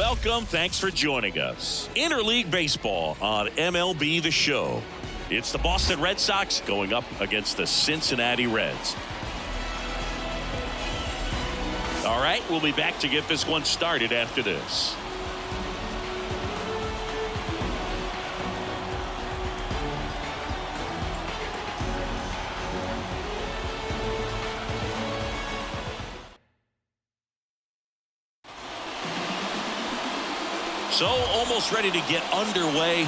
Welcome. Thanks for joining us. Interleague Baseball on MLB The Show. It's the Boston Red Sox going up against the Cincinnati Reds. All right, we'll be back to get this one started after this. So almost ready to get underway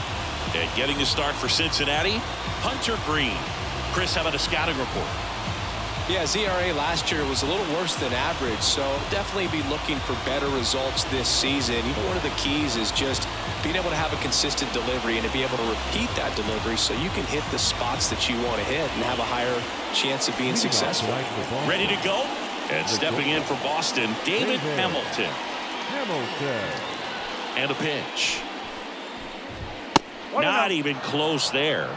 and getting the start for Cincinnati, Hunter Greene. Chris, how about a scouting report? Yeah, ZRA last year was a little worse than average, so definitely be looking for better results this season. You know, one of the keys is just being able to have a consistent delivery and to be able to repeat that delivery so you can hit the spots that you want to hit and have a higher chance of being successful. Ready to go? And stepping in for Boston, David Hamilton. And a pitch. Not even close there.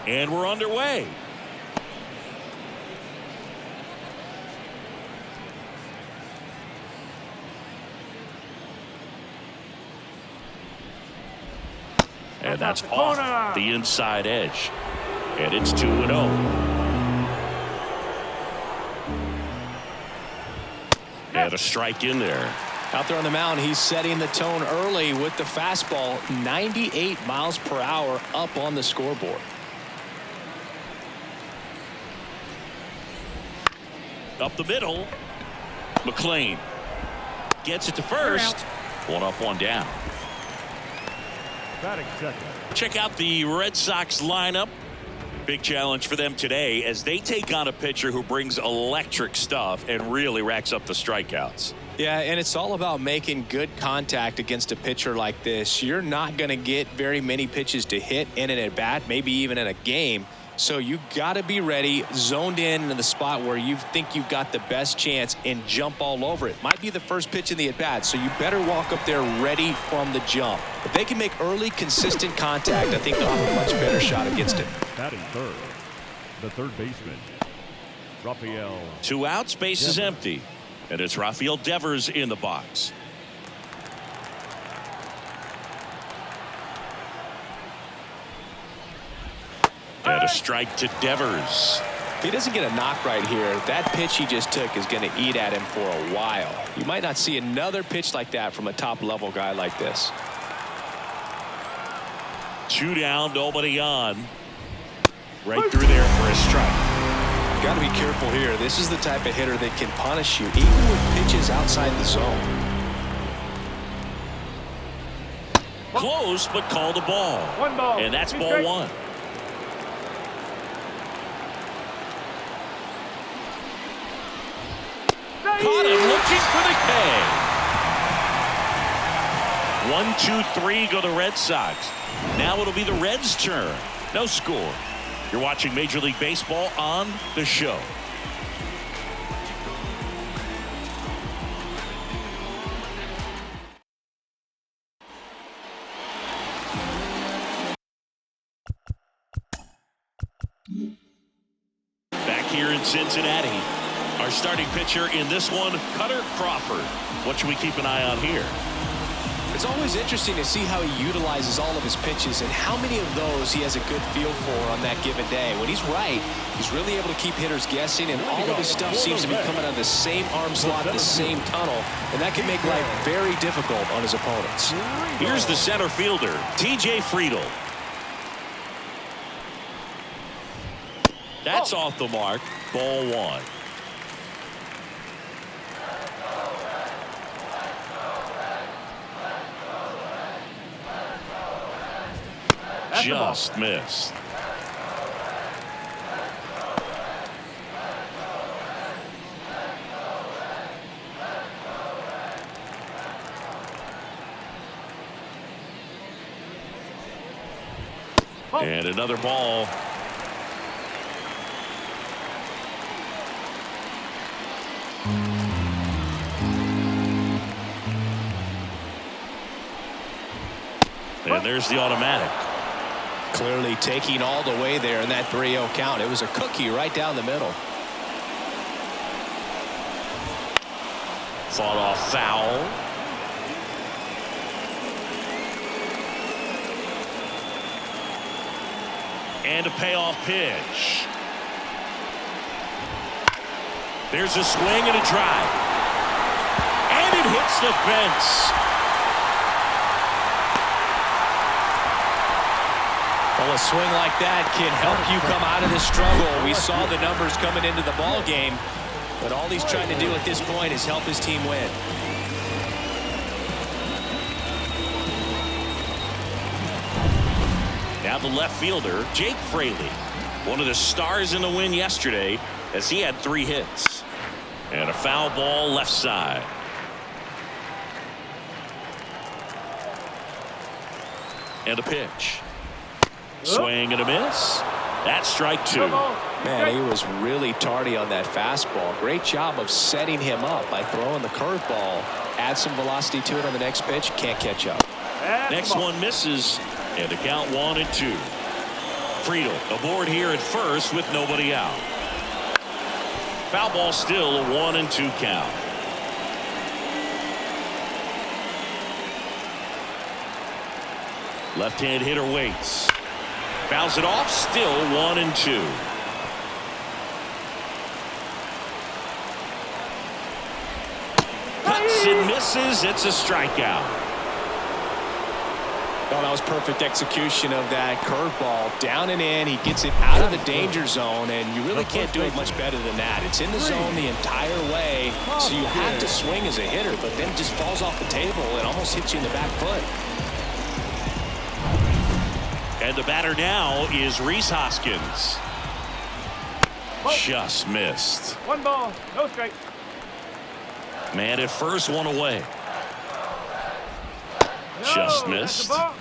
And we're underway. And that's off the inside edge. And it's 2-0. And a strike in there. Out there on the mound, he's setting the tone early with the fastball, 98 miles per hour up on the scoreboard. Up the middle. McLean gets it to first. One up, one down. Check out the Red Sox lineup. Big challenge for them today as they take on a pitcher who brings electric stuff and really racks up the strikeouts. Yeah, and it's all about making good contact against a pitcher like this. You're not going to get very many pitches to hit in an at-bat, maybe even in a game. So you got to be ready, zoned in the spot where you think you've got the best chance and jump all over it. Might be the first pitch in the at-bat, so you better walk up there ready from the jump. If they can make early, consistent contact, I think they'll have a much better shot against it. Batting third, the third baseman, Rafael. 2 outs, base is empty. And it's Rafael Devers in the box. And a strike to Devers. If he doesn't get a knock right here, that pitch he just took is going to eat at him for a while. You might not see another pitch like that from a top-level guy like this. 2 down, nobody on. Right through there for a strike. Got to be careful here. This is the type of hitter that can punish you even with pitches outside the zone. Close, but called a ball. 1 ball. And that's ball 1. Caught him looking for the K. 1, 2, 3 go the Red Sox. Now it'll be the Reds' turn. No score. You're watching Major League Baseball on The Show. Back here in Cincinnati, our starting pitcher in this one, Kutter Crawford. What should we keep an eye on here? It's always interesting to see how he utilizes all of his pitches and how many of those he has a good feel for on that given day. When he's right, he's really able to keep hitters guessing, and all of his stuff seems to be coming out of the same arm slot, the same tunnel, and that can make life very difficult on his opponents. Here's the center fielder, T.J. Friedl. That's off the mark. Ball 1. Just missed. And another ball. And there's the automatic. Clearly taking all the way there in that 3-0 count. It was a cookie right down the middle. Fought off foul. And a payoff pitch. There's a swing and a drive. And it hits the fence. Well, a swing like that can help you come out of this struggle. We saw the numbers coming into the ball game, but all he's trying to do at this point is help his team win. Now the left fielder, Jake Fraley, one of the stars in the win yesterday, as he had 3 hits. And a foul ball left side. And a pitch. Swing and a miss. That's strike 2. Man, he was really tardy on that fastball. Great job of setting him up by throwing the curveball. Add some velocity to it on the next pitch. Can't catch up. Next one misses. And the count 1-2. Friedl aboard here at first with nobody out. Foul ball still a 1-2 count. Left-hand hitter waits. Fouls it off, still 1-2. Cuts and misses. It's a strikeout. Oh, that was perfect execution of that curveball. Down and in. He gets it out of the danger zone, and you really can't do it much better than that. It's in the zone the entire way, so you have to swing as a hitter, but then it just falls off the table and almost hits you in the back foot. And the batter now is Rhys Hoskins. Just missed. 1 ball, no strike. Man at first, 1 away. Just missed. 2-0.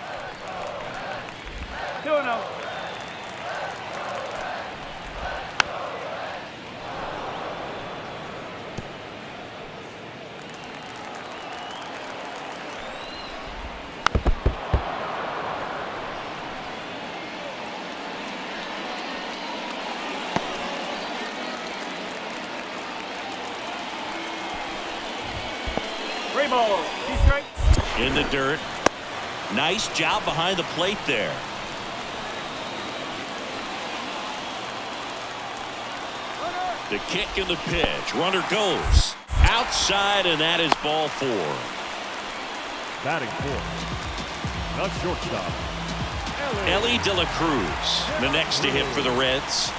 Three ball, 2 strikes. In the dirt. Nice job behind the plate there. The kick and the pitch. Runner goes outside, and that is ball 4. Batting fourth, the shortstop, Elly De La Cruz, the next to hit for the Reds.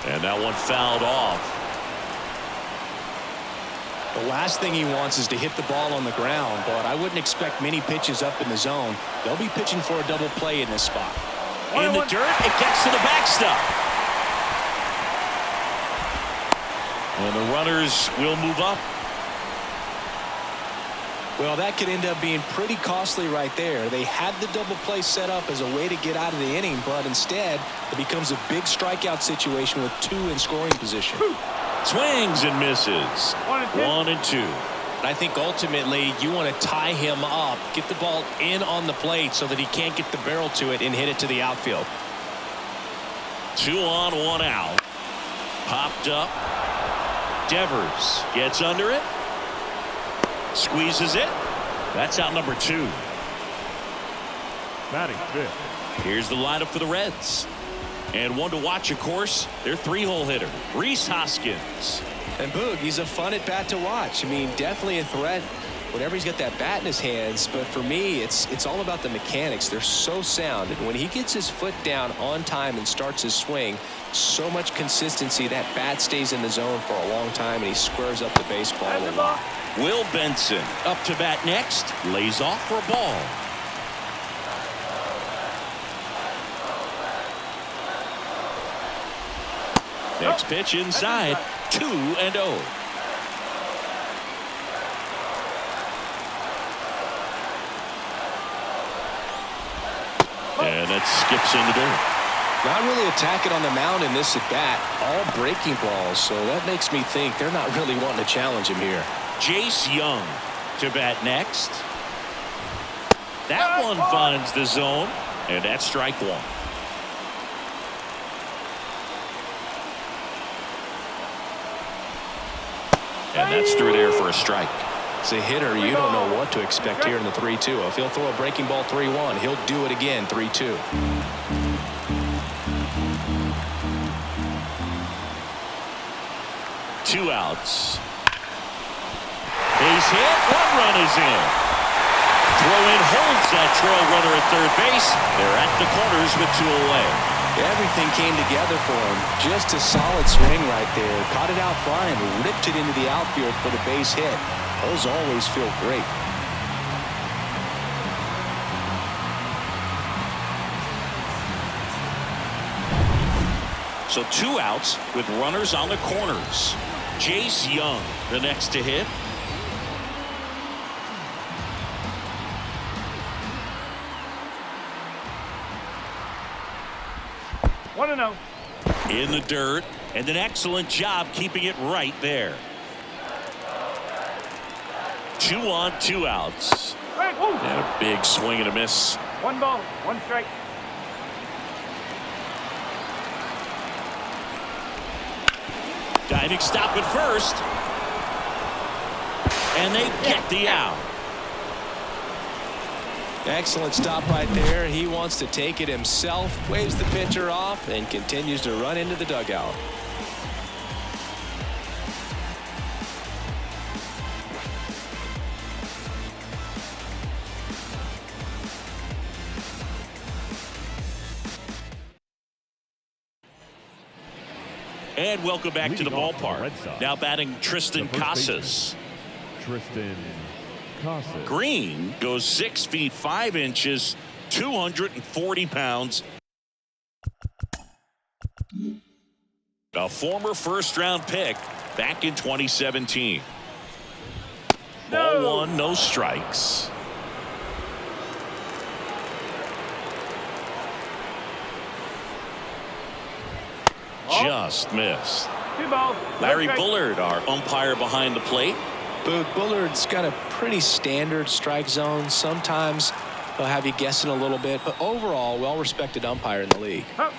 And that one fouled off. The last thing he wants is to hit the ball on the ground, but I wouldn't expect many pitches up in the zone. They'll be pitching for a double play in this spot. In the dirt, it gets to the backstop. And the runners will move up. Well, that could end up being pretty costly right there. They had the double play set up as a way to get out of the inning, but instead it becomes a big strikeout situation with 2 in scoring position. Swings and misses. 1-2. I think ultimately you want to tie him up, get the ball in on the plate so that he can't get the barrel to it and hit it to the outfield. 2 on, 1 out. Popped up. Devers gets under it. Squeezes it. That's out number 2. batting fifth. Here's the lineup for the Reds. And one to watch, of course, their 3-hole hitter, Rhys Hoskins. And Boog, he's a fun at bat to watch. I mean, definitely a threat whenever he's got that bat in his hands. But for me, it's all about the mechanics. They're so sound. And when he gets his foot down on time and starts his swing, so much consistency, that bat stays in the zone for a long time, and he squares up the baseball a lot. Will Benson up to bat next, lays off for a ball. Next pitch inside, 2-0. And that skips in the dirt. Not really attacking on the mound in this at bat, all breaking balls, so that makes me think they're not really wanting to challenge him here. Jace Young to bat next. That one finds the zone, and that's strike 1. And that's through there for a strike. As a hitter, you don't know what to expect here in the 3-2. If he'll throw a breaking ball 3-1, he'll do it again 3-2. 2 outs. Base hit. 1 run is in. Throw in holds that trail runner at third base. They're at the corners with 2 away. Everything came together for him. Just a solid swing right there. Caught it out flying, ripped it into the outfield for the base hit. Those always feel great. So 2 outs with runners on the corners. Jace Young, the next to hit. One and oh. In the dirt, and an excellent job keeping it right there. 2 on, 2 outs. Right, woo. And a big swing and a miss. 1 ball, 1 strike. Diving stop at first. And they get the out. Excellent stop right there. He wants to take it himself, waves the pitcher off, and continues to run into the dugout. And welcome back to the Leading off for the ballpark. Red Sox, Now batting Tristan the first Casas. Tristan Casas. Green goes 6 feet 5 inches, 240 pounds. A former first-round pick back in 2017. Ball No. 1, no strikes. Just missed. 2 balls. no Larry strike. Bullard, our umpire behind the plate. Bullard's got a pretty standard strike zone. Sometimes they'll have you guessing a little bit, but overall, well-respected umpire in the league. Up.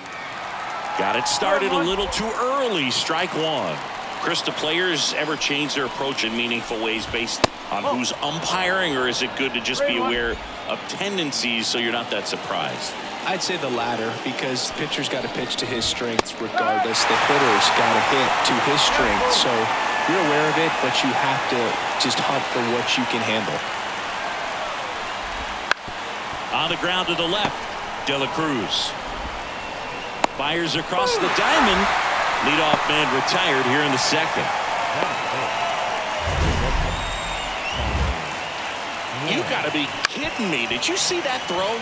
Got it started a little too early. Strike 1. Chris, do players ever change their approach in meaningful ways based on who's umpiring, or is it good to just be aware of tendencies so you're not that surprised? I'd say the latter, because the pitcher's got to pitch to his strengths regardless. The hitter's got to hit to his strengths. So you're aware of it, but you have to just hunt for what you can handle. On the ground to the left, De La Cruz. Fires across the diamond. Leadoff man retired here in the second. You gotta be kidding me. Did you see that throw?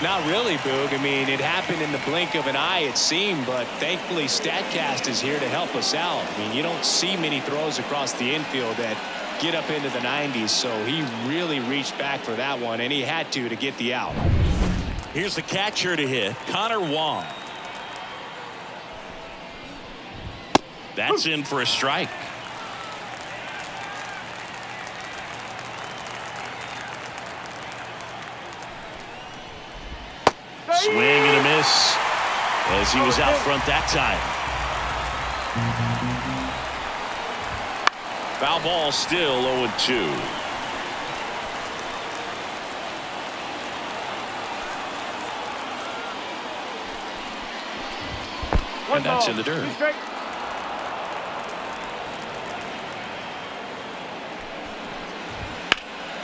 Not really, Boog. I mean, it happened in the blink of an eye, it seemed, but thankfully StatCast is here to help us out. I mean, you don't see many throws across the infield that get up into the 90s, so he really reached back for that one, and he had to get the out. Here's the catcher to hit, Connor Wong. That's in for a strike. Swing and a miss as he was out front that time. Foul ball, still 0-2. And that's in the dirt. 2 strike.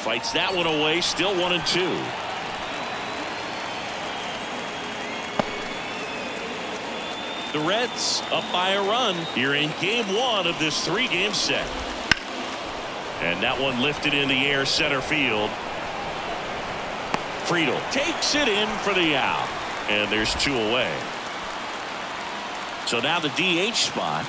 Fights that one away, still 1-2. The Reds up by a run here in game 1 of this 3-game set. And that one lifted in the air center field. Friedel takes it in for the out. And there's 2 away. So now the DH spot.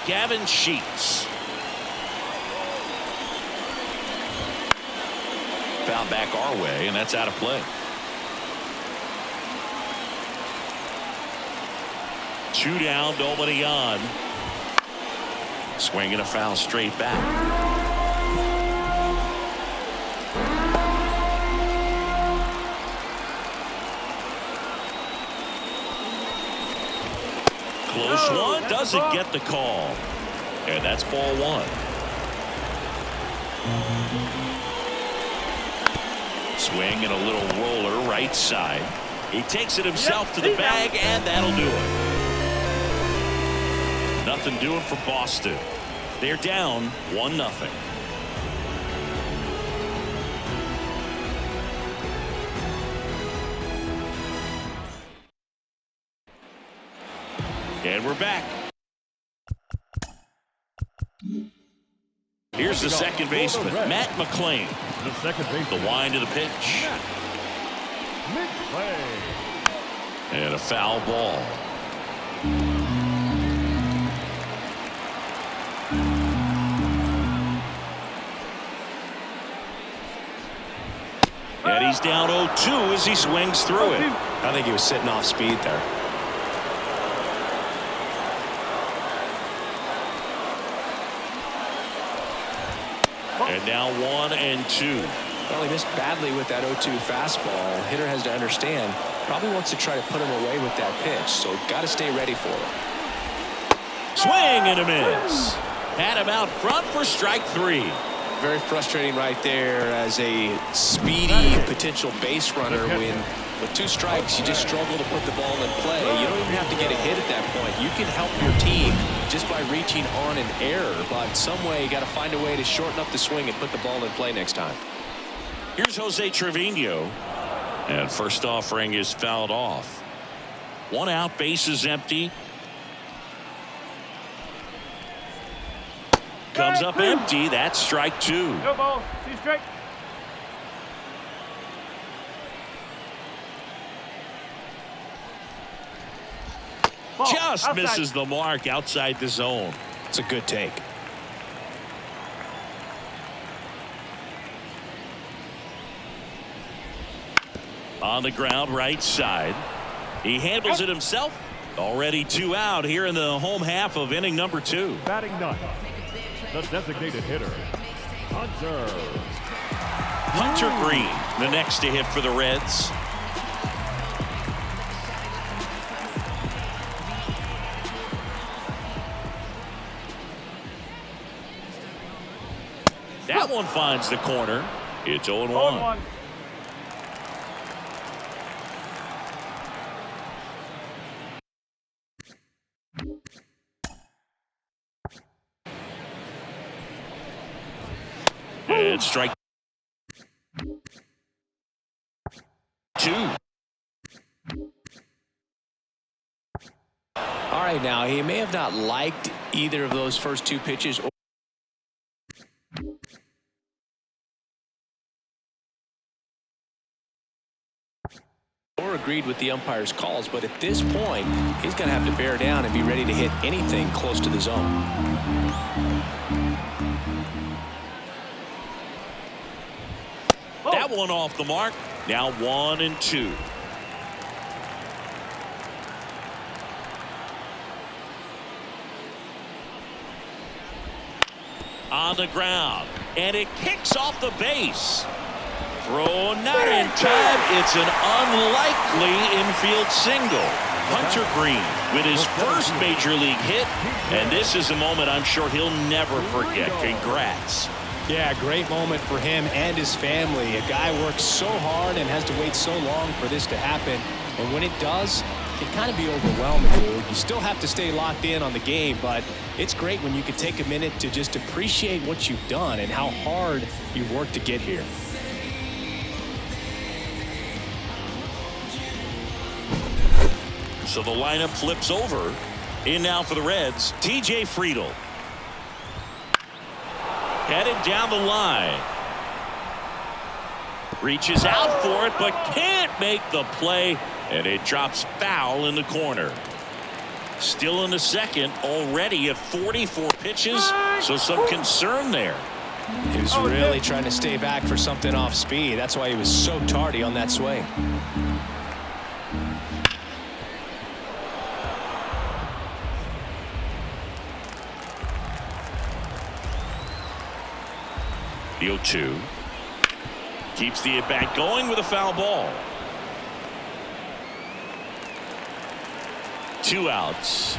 Gavin Sheets. Foul back our way, and that's out of play. 2 down, nobody on. Swinging a foul straight back. Close one. Doesn't get the call. And that's ball one. Swing and a little roller right side. He takes it himself to the bag, and that'll do it. Nothing doing for Boston. They're down 1-0. And we're back. Here's the second baseman, Matt McLain. The second baseman. The wind of the pitch. McLain. And a foul ball. And he's down 0-2 as he swings through it. I think he was sitting off speed there. And now 1-2. Well, he missed badly with that 0-2 fastball. Hitter has to understand, probably wants to try to put him away with that pitch, so got to stay ready for it. Swing and a miss. Had him out front for strike 3. Very frustrating right there as a speedy potential base runner when with 2 strikes you just struggle to put the ball in play. You don't even have to get a hit at that point. You can help your team just by reaching on an error, but some way you got to find a way to shorten up the swing and put the ball in play next time. Here's Jose Trevino. And first offering is fouled off. 1 out, bases empty. Comes up empty. That's strike 2. No ball. 2 strike. Ball. Just Outside. misses the mark outside the zone. It's a good take. On the ground, right side. He handles it himself. Already 2 out here in the home half of inning number 2. Batting ninth, the designated hitter, Hunter. Hunter Green, the next to hit for the Reds. That one finds the corner. It's 0-1. 0-1. And strike 2. All right, now he may have not liked either of those first 2 pitches or agreed with the umpire's calls, but at this point he's going to have to bear down and be ready to hit anything close to the zone. That one off the mark. Now 1-2. On the ground, and it kicks off the base. Throw not in time. It's an unlikely infield single. Hunter Green with his first major league hit, and this is a moment I'm sure he'll never forget. Congrats. Yeah, great moment for him and his family. A guy works so hard and has to wait so long for this to happen. And when it does, it can kind of be overwhelming. You still have to stay locked in on the game, but it's great when you can take a minute to just appreciate what you've done and how hard you've worked to get here. So the lineup flips over. In now for the Reds, TJ Friedl. Headed down the line. Reaches out for it, but can't make the play, and it drops foul in the corner. Still in the second, already at 44 pitches, so some concern there. He was really trying to stay back for something off speed. That's why he was so tardy on that swing. The 0-2. Keeps the at-bat going with a foul ball. 2 outs.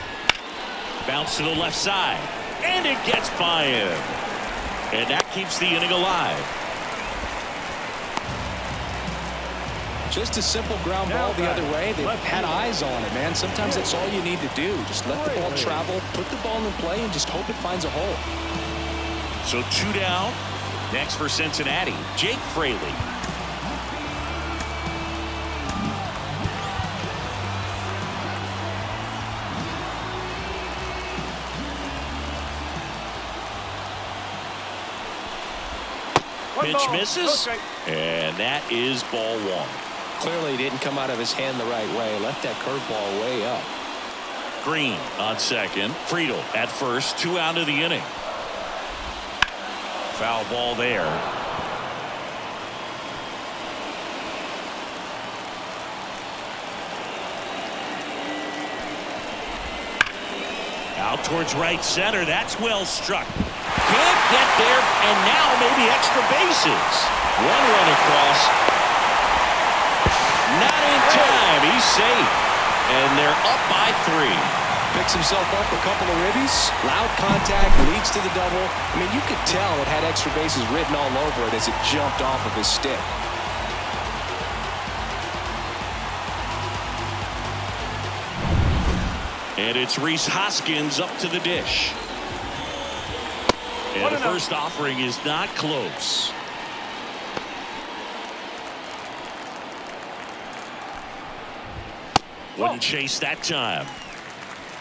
Bounce to the left side. And it gets by him. And that keeps the inning alive. Just a simple ground ball the other way. They've had eyes on it, man. Sometimes that's all you need to do. Just let the ball travel, put the ball in play, and just hope it finds a hole. So 2 down. Next for Cincinnati, Jake Fraley. Pitch misses, and that is ball 1. Clearly didn't come out of his hand the right way. Left that curveball way up. Green on second. Friedel at first. 2 out of the inning. Foul ball there. Out towards right center. That's well struck. Can't get there, and now maybe extra bases. 1 run across. Not in time. He's safe. And they're up by 3. Picks himself up a couple of ribbies. Loud contact leads to the double. I mean, you could tell it had extra bases written all over it as it jumped off of his stick. And it's Rhys Hoskins up to the dish. And the first offering is not close. Wouldn't chase that time.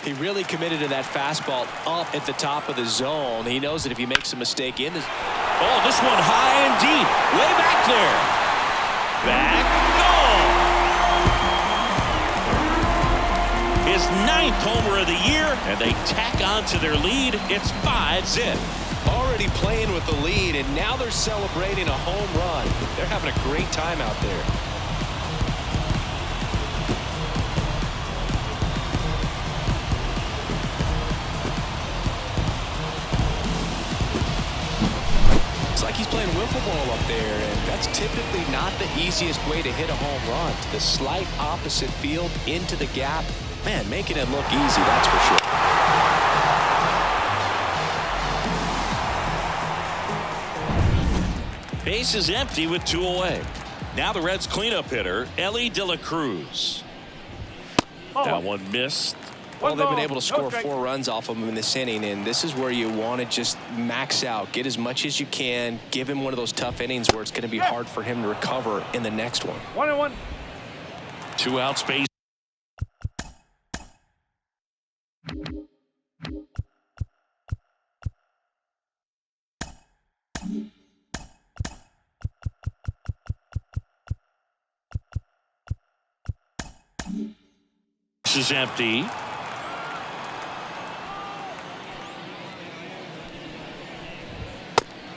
He really committed to that fastball up at the top of the zone. He knows that if he makes a mistake in this. Oh, this one high and deep. Way back there. Back. Gone. His 9th homer of the year, and they tack on to their lead. It's 5-zip. Already playing with the lead, and now they're celebrating a home run. They're having a great time out there. It's like he's playing wiffle ball up there, and that's typically not the easiest way to hit a home run. To the slight opposite field, into the gap. Man, making it look easy, that's for sure. Base is empty with 2 away. Now the Reds cleanup hitter, Elly De La Cruz. That one missed. Well, they've been able to score 4 runs off of him in this inning, and this is where you want to just max out. Get as much as you can. Give him one of those tough innings where it's going to be hard for him to recover in the next one. 1-1. 2 out space. This is empty.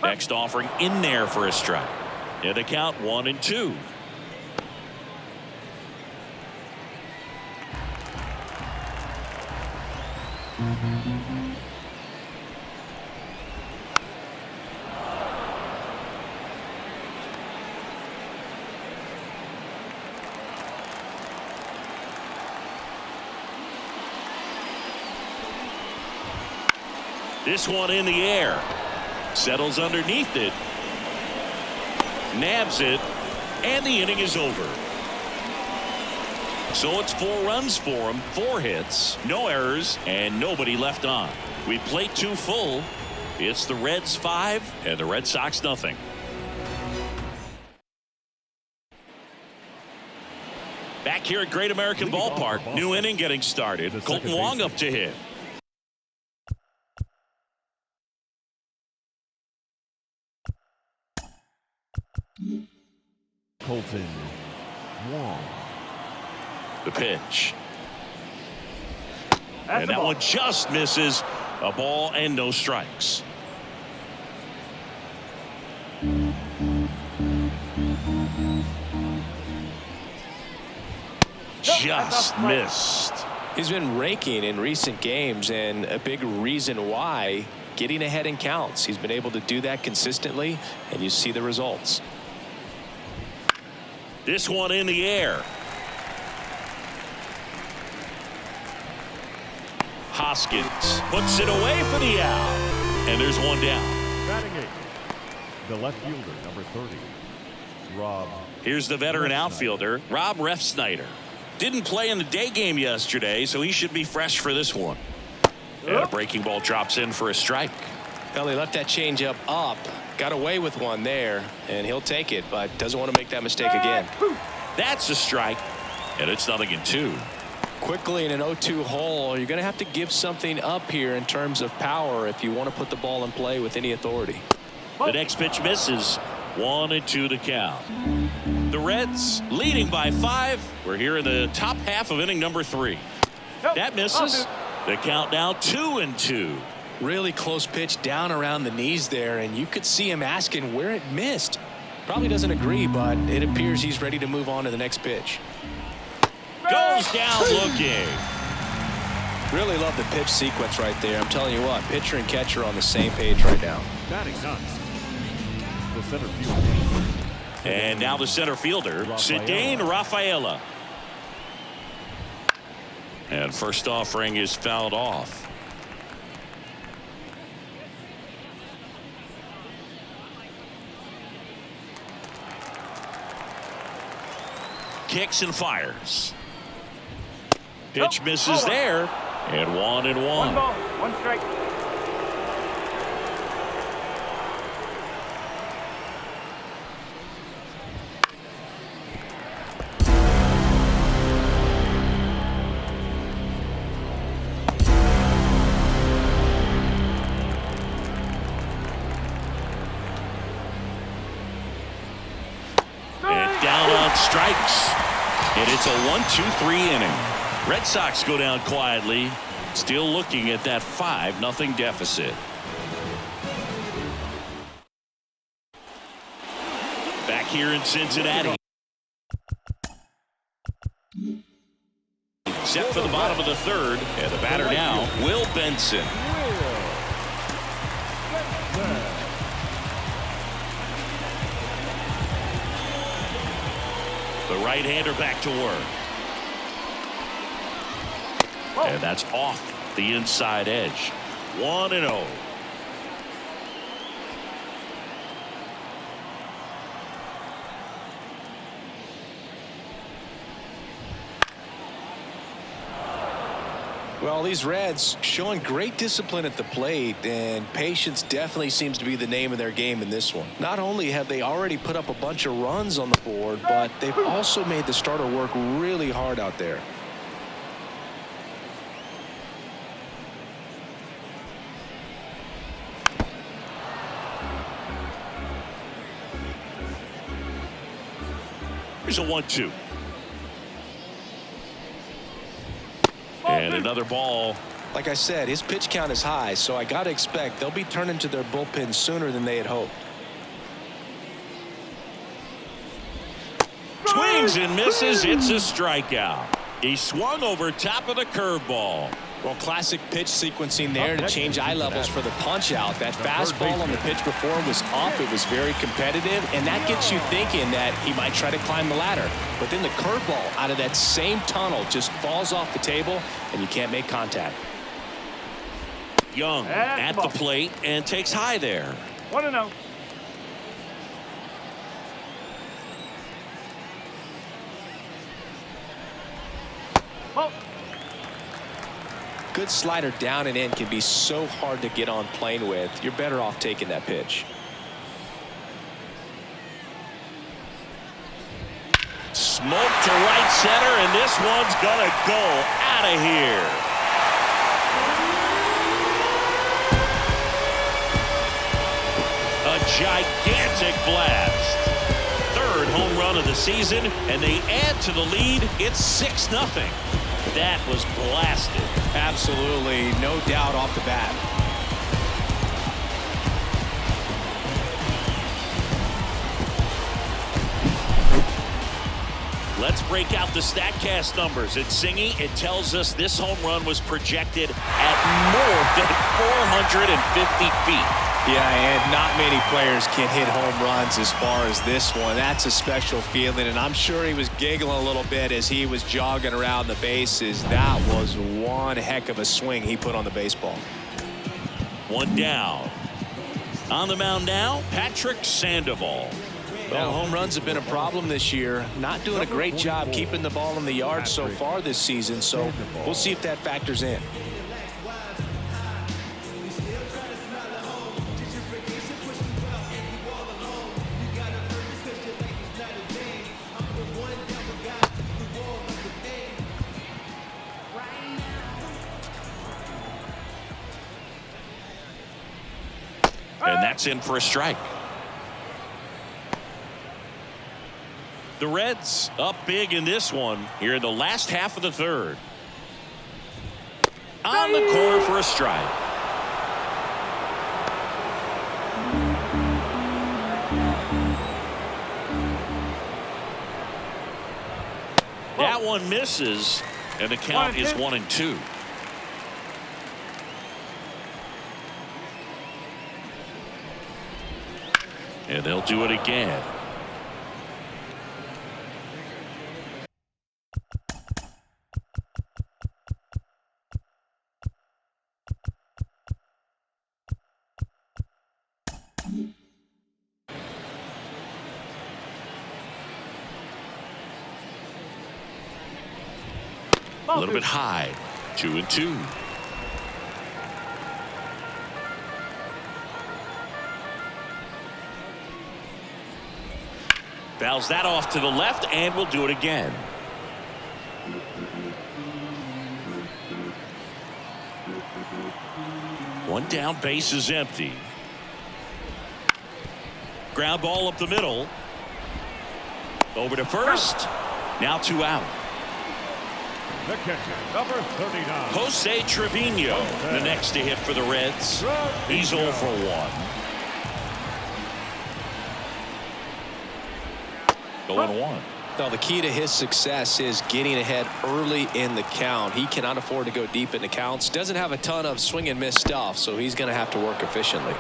Next offering in there for a strike. And the count 1-2. This one in the air. Settles underneath it. Nabs it. And the inning is over. So it's 4 runs for him. 4 hits. No errors. And nobody left on. We played 2 full. It's the Reds 5 and the Red Sox nothing. Back here at Great American Ballpark. New inning getting started. Colton Wong up to hit. Colton Wong. The pitch. And that one just misses. A ball and no strikes. Just missed. He's been raking in recent games, and a big reason why, getting ahead in counts. He's been able to do that consistently, and you see the results. This one in the air. Hoskins puts it away for the out. And there's one down. Batting eighth, the left fielder, number 30, Rob. Here's the veteran Refsnyder. outfielder, Rob Refsnyder. Didn't play in the day game yesterday, so he should be fresh for this one. And a breaking ball drops in for a strike. Well, he left that changeup up, got away with one there, and he'll take it, but doesn't want to make that mistake again. That's a strike, and it's 0-2. Quickly in an 0-2 hole, you're going to have to give something up here in terms of power if you want to put the ball in play with any authority. The next pitch misses. 1-2 to count. The Reds leading by 5. We're here in the top half of inning number 3. That misses. The count now 2-2. Really close pitch down around the knees there, and you could see him asking where it missed. Probably doesn't agree, but it appears he's ready to move on to the next pitch. Goes down looking. Really love the pitch sequence right there. I'm telling you what, pitcher and catcher on the same page right now. Batting ninth, the center fielder. And now the center fielder, Ceddanne Rafaela. And first offering is fouled off. Kicks and fires. Pitch misses there. And 1-1. One ball, one strike. And down on strikes. And it's a 1-2-3 inning. Red Sox go down quietly, still looking at that 5-0 deficit. Back here in Cincinnati. Set for the bottom of the 3rd, and the batter now, Will Benson. The right-hander back to work. And that's off the inside edge. 1-0. Well, these Reds showing great discipline at the plate, and patience definitely seems to be the name of their game in this one. Not only have they already put up a bunch of runs on the board, but they've also made the starter work really hard out there. Here's a 1-2. And another ball. Like I said, his pitch count is high, so I got to expect they'll be turning to their bullpen sooner than they had hoped. Swings and misses. It's a strikeout. He swung over top of the curveball. Well, classic pitch sequencing there to change eye levels for the punch out. That fastball on the pitch before was up. It was very competitive, and that gets you thinking that he might try to climb the ladder. But then the curveball out of that same tunnel just falls off the table, and you can't make contact. Young at the plate and takes high there. 1-0. Ball. Good slider down and in can be so hard to get on plane with. You're better off taking that pitch. Smoke to right center, and this one's gonna go out of here. A gigantic blast. 3rd home run of the season, and they add to the lead. It's 6-0. That was blasted. Absolutely, no doubt off the bat. Let's break out the StatCast numbers. At Singy, it tells us this home run was projected at more than 450 feet. Yeah, and not many players can hit home runs as far as this one. That's a special feeling, and I'm sure he was giggling a little bit as he was jogging around the bases. That was one heck of a swing he put on the baseball. One down. On the mound now, Patrick Sandoval. Well, home runs have been a problem this year. Not doing a great job keeping the ball in the yard so far this season, so we'll see if that factors in. And that's in for a strike. The Reds up big in this one here in the last half of the third. On the corner for a strike. That one misses, and the count is 1-2. And they'll do it again. A little bit high. 2-2. Fouls that off to the left, and we'll do it again. One down, base is empty. Ground ball up the middle. Over to first. Now 2 out. The catcher, number 39. Jose Trevino, the next to hit for the Reds. He's 0 for 1. Going 1. Well, the key to his success is getting ahead early in the count. He cannot afford to go deep in the counts. Doesn't have a ton of swing and miss stuff, so he's going to have to work efficiently.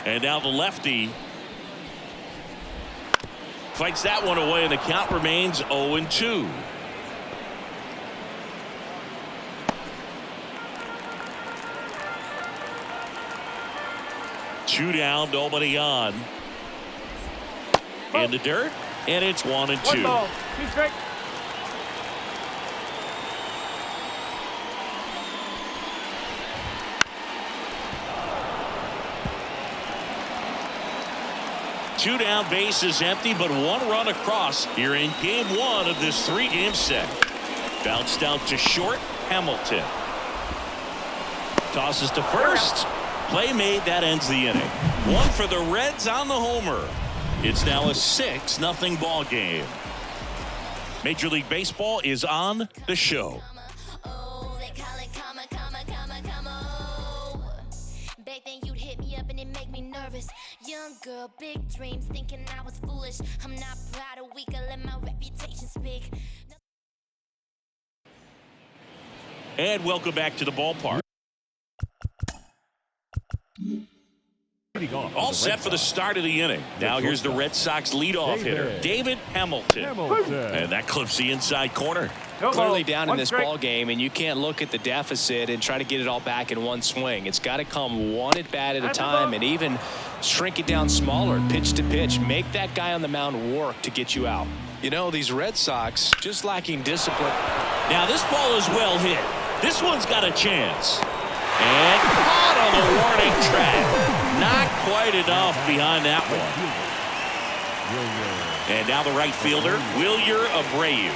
And now the lefty fights that one away, and the count remains 0-2. Two down, nobody on. In the dirt, and it's 1-2. 1 ball, 2 strikes. Two down, base is empty, but 1 run across here in game 1 of this 3-game set. Bounced out to short, Hamilton. Tosses to first. Play made, that ends the inning. 1 for the Reds on the homer. It's now a 6-0 ball game. Major League Baseball is on the show. Young girl, big dreams, thinking I was foolish. I'm not proud of weak, I let my reputation speak. And welcome back to the ballpark. All set for the start of the inning. Now here's the Red Sox leadoff hitter, David Hamilton. And that clips the inside corner. Clearly down in this ball game, and you can't look at the deficit and try to get it all back in one swing. It's got to come one at bat at a time, and even shrink it down smaller, pitch to pitch. Make that guy on the mound work to get you out. You know, these Red Sox just lacking discipline. Now this ball is well hit. This one's got a chance. And caught on the warning track. Not quite enough behind that one. And now the right fielder, Wilyer Abreu.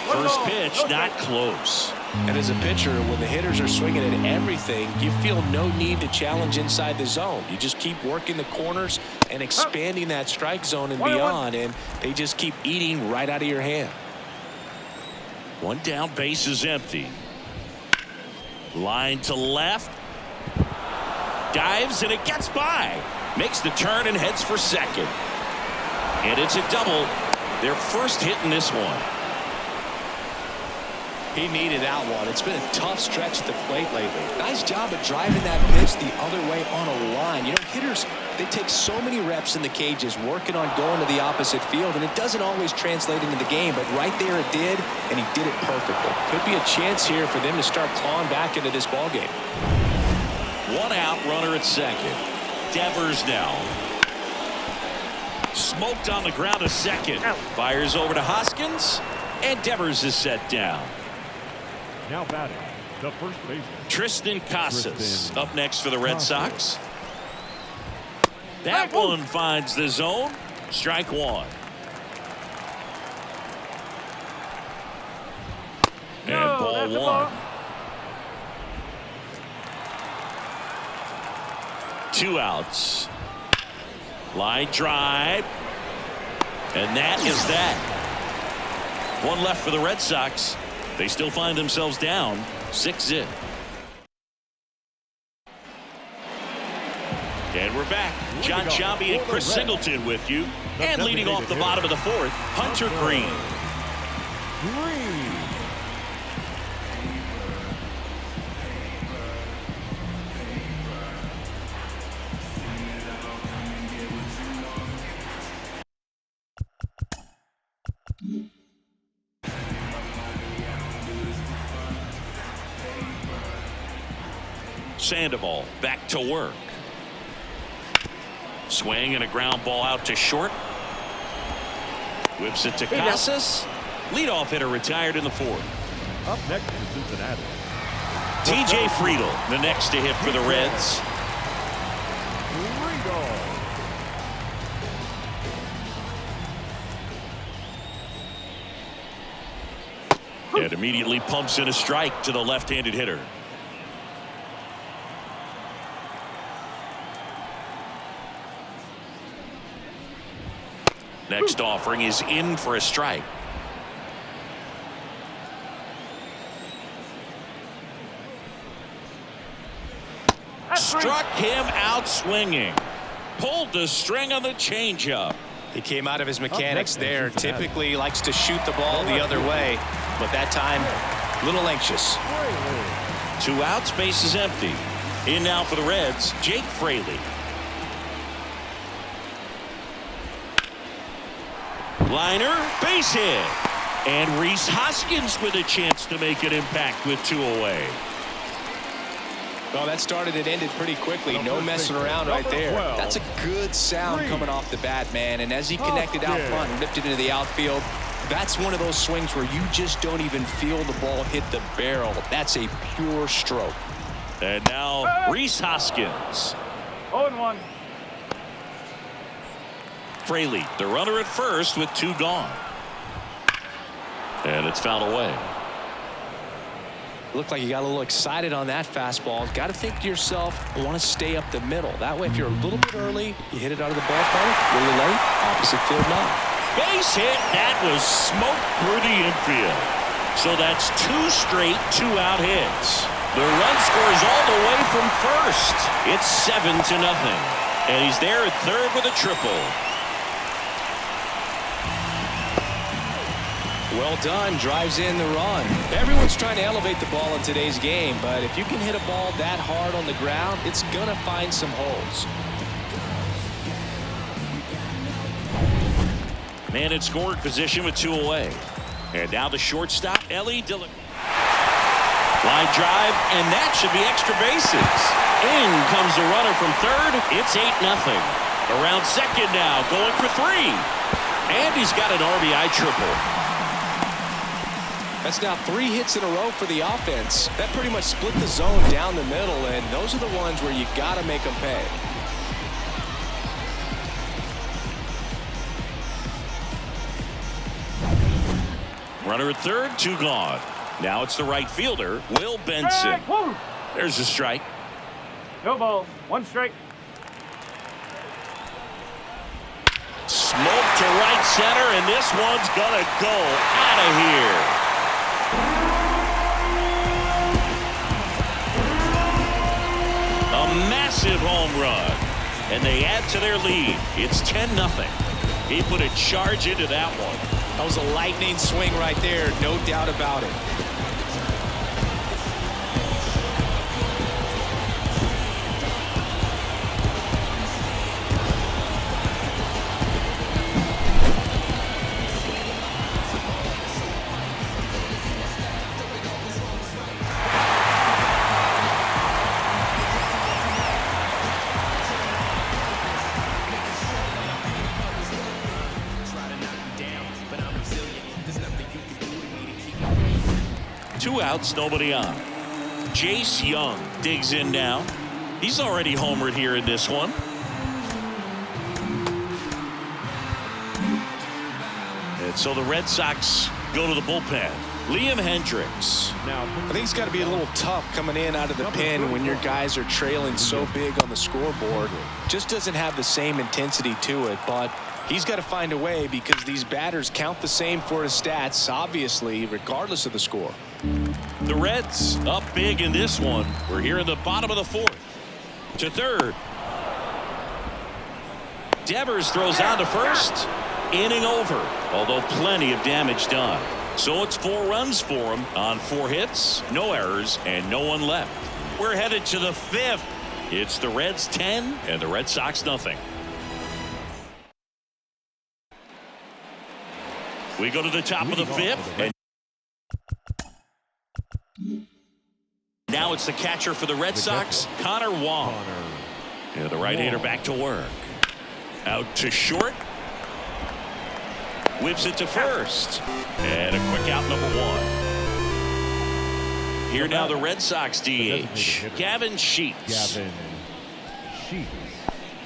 First pitch, not close. And as a pitcher, when the hitters are swinging at everything, you feel no need to challenge inside the zone. You just keep working the corners and expanding that strike zone and beyond, and they just keep eating right out of your hand. One down, base is empty. Line to left. Dives, and it gets by. Makes the turn and heads for second. And it's a double. Their first hit in this one. He needed that one. It's been a tough stretch at the plate lately. Nice job of driving that pitch the other way on a line. You know, hitters, they take so many reps in the cages working on going to the opposite field, and it doesn't always translate into the game, but right there it did, and he did it perfectly. Could be a chance here for them to start clawing back into this ball game. 1 out, runner at second. Devers now. Smoked on the ground to second. Fires over to Hoskins, and Devers is set down. Now batting, the first baseman. Tristan Casas up next for the Red Sox. That one finds the zone. Strike one. And ball one. 2 outs. Line drive. And that is that. 1 left for the Red Sox. They still find themselves down 6-0. And we're back. John Sciambi and Chris Singleton with you. And leading off the bottom of the 4th, Hunter Greene. Sandoval back to work. Swing and a ground ball out to short. Whips it to Casas. Leadoff hitter retired in the 4th. Up next in Cincinnati, TJ Friedl, the next to hit for the Reds. And immediately pumps in a strike to the left-handed hitter. Next offering is in for a strike. Struck him out swinging. Pulled the string on the changeup. He came out of his mechanics there. Typically likes to shoot the ball the other way, but that time a little anxious. 2 outs, base is empty. In now for the Reds, Jake Fraley. Liner, base hit. And Rhys Hoskins with a chance to make an impact with 2 away. Well, that started and ended pretty quickly. No messing around right there. That's a good sound coming off the bat, man. And as he connected out front and ripped it into the outfield, that's one of those swings where you just don't even feel the ball hit the barrel. That's a pure stroke. And now Rhys Hoskins. 0-1. Fraley, the runner at first with 2 gone. And it's fouled away. Looked like you got a little excited on that fastball. Got to think to yourself, I want to stay up the middle. That way, if you're a little bit early, you hit it out of the ballpark. A little late, opposite field now. Base hit. That was smoked through the infield. So that's 2 straight 2-out hits. The run scores all the way from first. It's 7-0. And he's there at third with a triple. Well done, drives in the run. Everyone's trying to elevate the ball in today's game, but if you can hit a ball that hard on the ground, it's going to find some holes. Man in scoring position with 2 away. And now the shortstop, Ellie Dillon. Line drive, and that should be extra bases. In comes the runner from third. It's 8-0. Around second now, going for 3. And he's got an RBI triple. That's now 3 hits in a row for the offense. That pretty much split the zone down the middle, and those are the ones where you got to make them pay. Runner at third, 2 gone. Now it's the right fielder, Will Benson. There's a strike. No ball. 1 strike. Smoke to right center, and this one's gonna go out of here. A massive home run, and they add to their lead. It's 10-0. He put a charge into that one. That was a lightning swing right there, no doubt about it. 2 outs, nobody on. Jace Young digs in now. He's already homered here in this one. And so the Red Sox go to the bullpen. Liam Hendricks. I think it's got to be a little tough coming in out of the pen when your guys are trailing so big on the scoreboard. Just doesn't have the same intensity to it, but he's got to find a way because these batters count the same for his stats, obviously, regardless of the score. The Reds up big in this one. We're here in the bottom of the 4th. To third. Devers throws out to first. Inning over, although plenty of damage done. So it's 4 runs for him on 4 hits, no errors, and no one left. We're headed to the 5th. It's the Reds 10 and the Red Sox nothing. We go to the top of the 5th. And now it's the catcher for the Red Sox, Connor Wong. Yeah, the right-hander back to work. Out to short. Whips it to first. And a quick out, number 1. Here now the Red Sox DH, Gavin Sheets.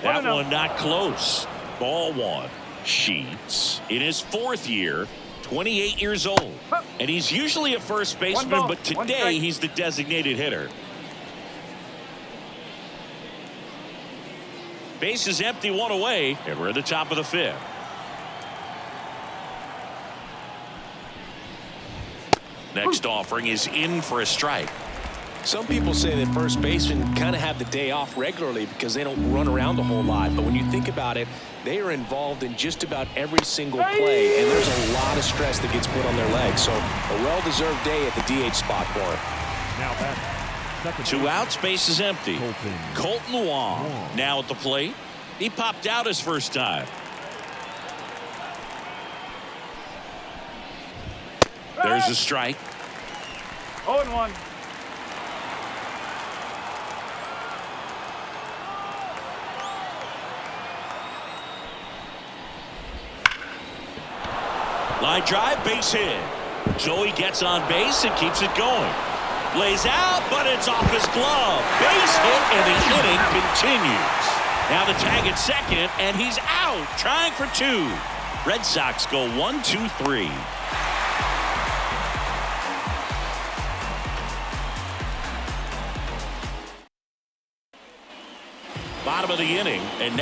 That one not close. Ball 1. Sheets in his 4th year, 28 years old. And he's usually a first baseman, but today he's the designated hitter. Base is empty, 1 away, and we're at the top of the 5th. Next offering is in for a strike. Some people say that first basemen kind of have the day off regularly because they don't run around a whole lot. But when you think about it, they are involved in just about every single play, and there's a lot of stress that gets put on their legs. So a well-deserved day at the DH spot for him. Now back. 2 outs, base is empty. Colton Wong now at the plate. He popped out his first time. There's a strike. 0-1. Line drive, base hit. Joey gets on base and keeps it going. Lays out, but it's off his glove. Base hit, and the inning continues. Now the tag at second, and he's out, trying for 2. Red Sox go 1, 2, 3. Bottom of the inning, and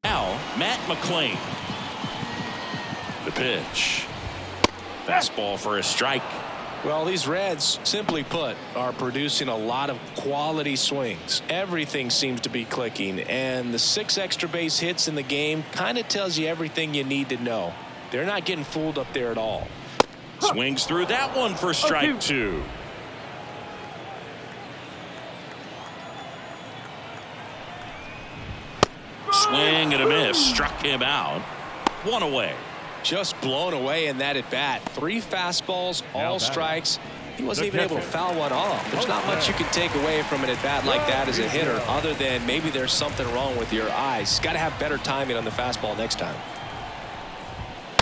now Matt McClain. The pitch. Fastball for a strike. Well, these Reds, simply put, are producing a lot of quality swings. Everything seems to be clicking, and the 6 extra base hits in the game kind of tells you everything you need to know. They're not getting fooled up there at all. Swings through that one for strike 2. Swing and a miss. Struck him out. 1 away. Just blown away in that at bat. 3 fastballs, all strikes. He wasn't even able to foul one off. There's not much you can take away from an at bat like that as a hitter, other than maybe there's something wrong with your eyes. Got to have better timing on the fastball next time.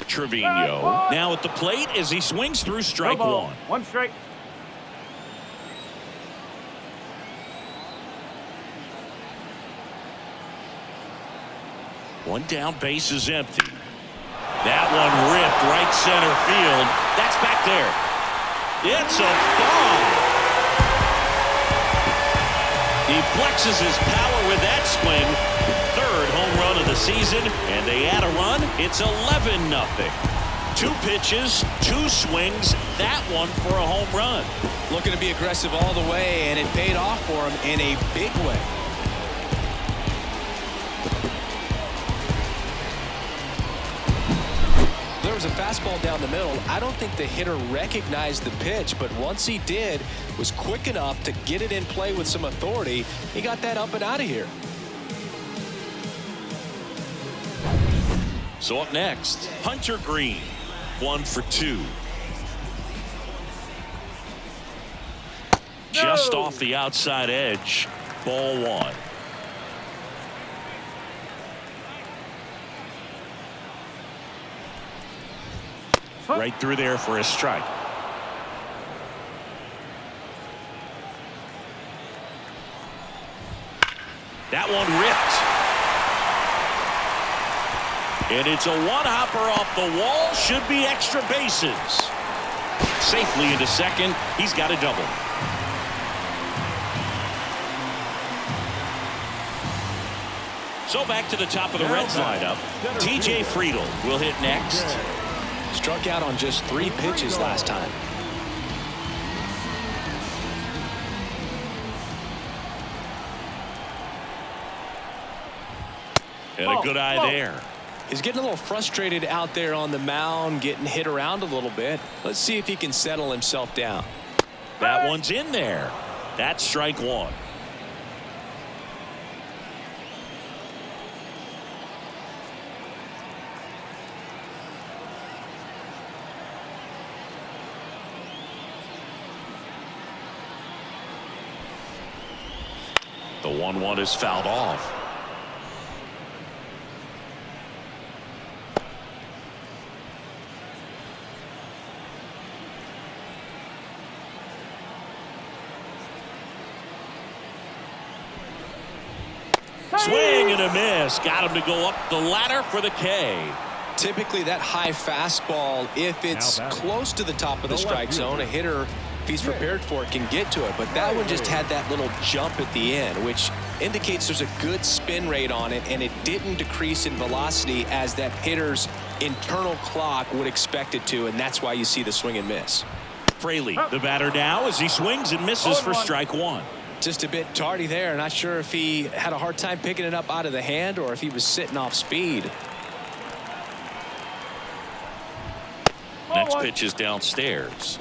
Trevino now at the plate as he swings through strike 1. 1 strike. One down, base is empty. That one ripped right center field. That's back there. It's a bomb. He flexes his power with that swing. 3rd home run of the season, and they add a run. It's 11-0. 2 pitches, 2 swings. That one for a home run. Looking to be aggressive all the way, and it paid off for him in a big way. There was a fastball down the middle. I don't think the hitter recognized the pitch, but once he did, was quick enough to get it in play with some authority. He got that up and out of here. So up next, Hunter Green, 1 for 2. Just off the outside edge, ball 1. Right through there for a strike. That one ripped. And it's a one-hopper off the wall. Should be extra bases. Safely into second. He's got a double. So back to the top of the Reds lineup. TJ Friedl will hit next. Struck out on just 3 pitches last time. And a good eye there. He's getting a little frustrated out there on the mound, getting hit around a little bit. Let's see if he can settle himself down. That one's in there. That's strike one. The 1-1 is fouled off. Swing and a miss. Got him to go up the ladder for the K. Typically that high fastball, if it's close to the top of the strike zone, a hitter, if he's prepared for it, can get to it. But that one just had that little jump at the end, which indicates there's a good spin rate on it, and it didn't decrease in velocity as that hitter's internal clock would expect it to, and that's why you see the swing and miss. Fraley, the batter now, as he swings and misses for strike one. Just a bit tardy there. Not sure if he had a hard time picking it up out of the hand or if he was sitting off speed. Next pitch is downstairs.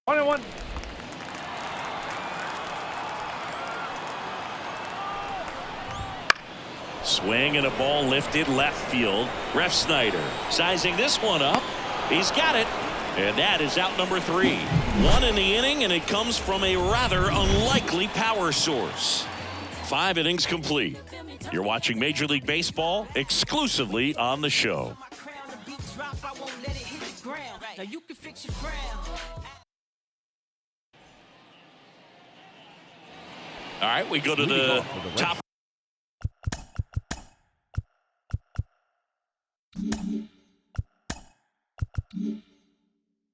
One. Swing and a ball lifted left field. Refsnyder sizing this one up. He's got it. And that is out number 3. 1 in the inning, and it comes from a rather unlikely power source. 5 innings complete. You're watching Major League Baseball exclusively on the show. All right, we go to the top.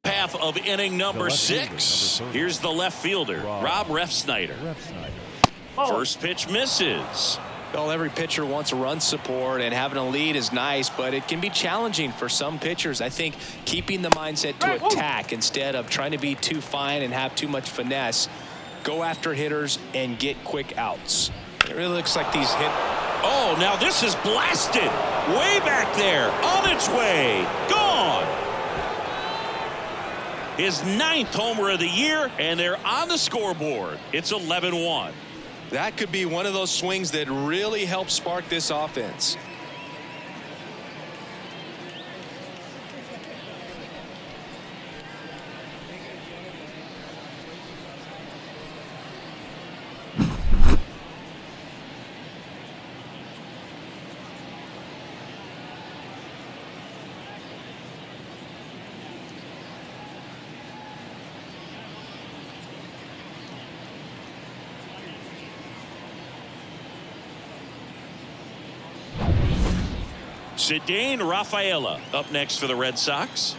Half of inning number 6. Here's the left fielder, Rob Refsnyder. First pitch misses. Well, every pitcher wants a run support, and having a lead is nice, but it can be challenging for some pitchers. I think keeping the mindset to attack instead of trying to be too fine and have too much finesse. Go after hitters and get quick outs. It really looks like these hit. Oh, now this is blasted. Way back there. On its way. Gone. His 9th homer of the year, and they're on the scoreboard. It's 11-1. That could be one of those swings that really helps spark this offense. Ceddanne Rafaela up next for the Red Sox.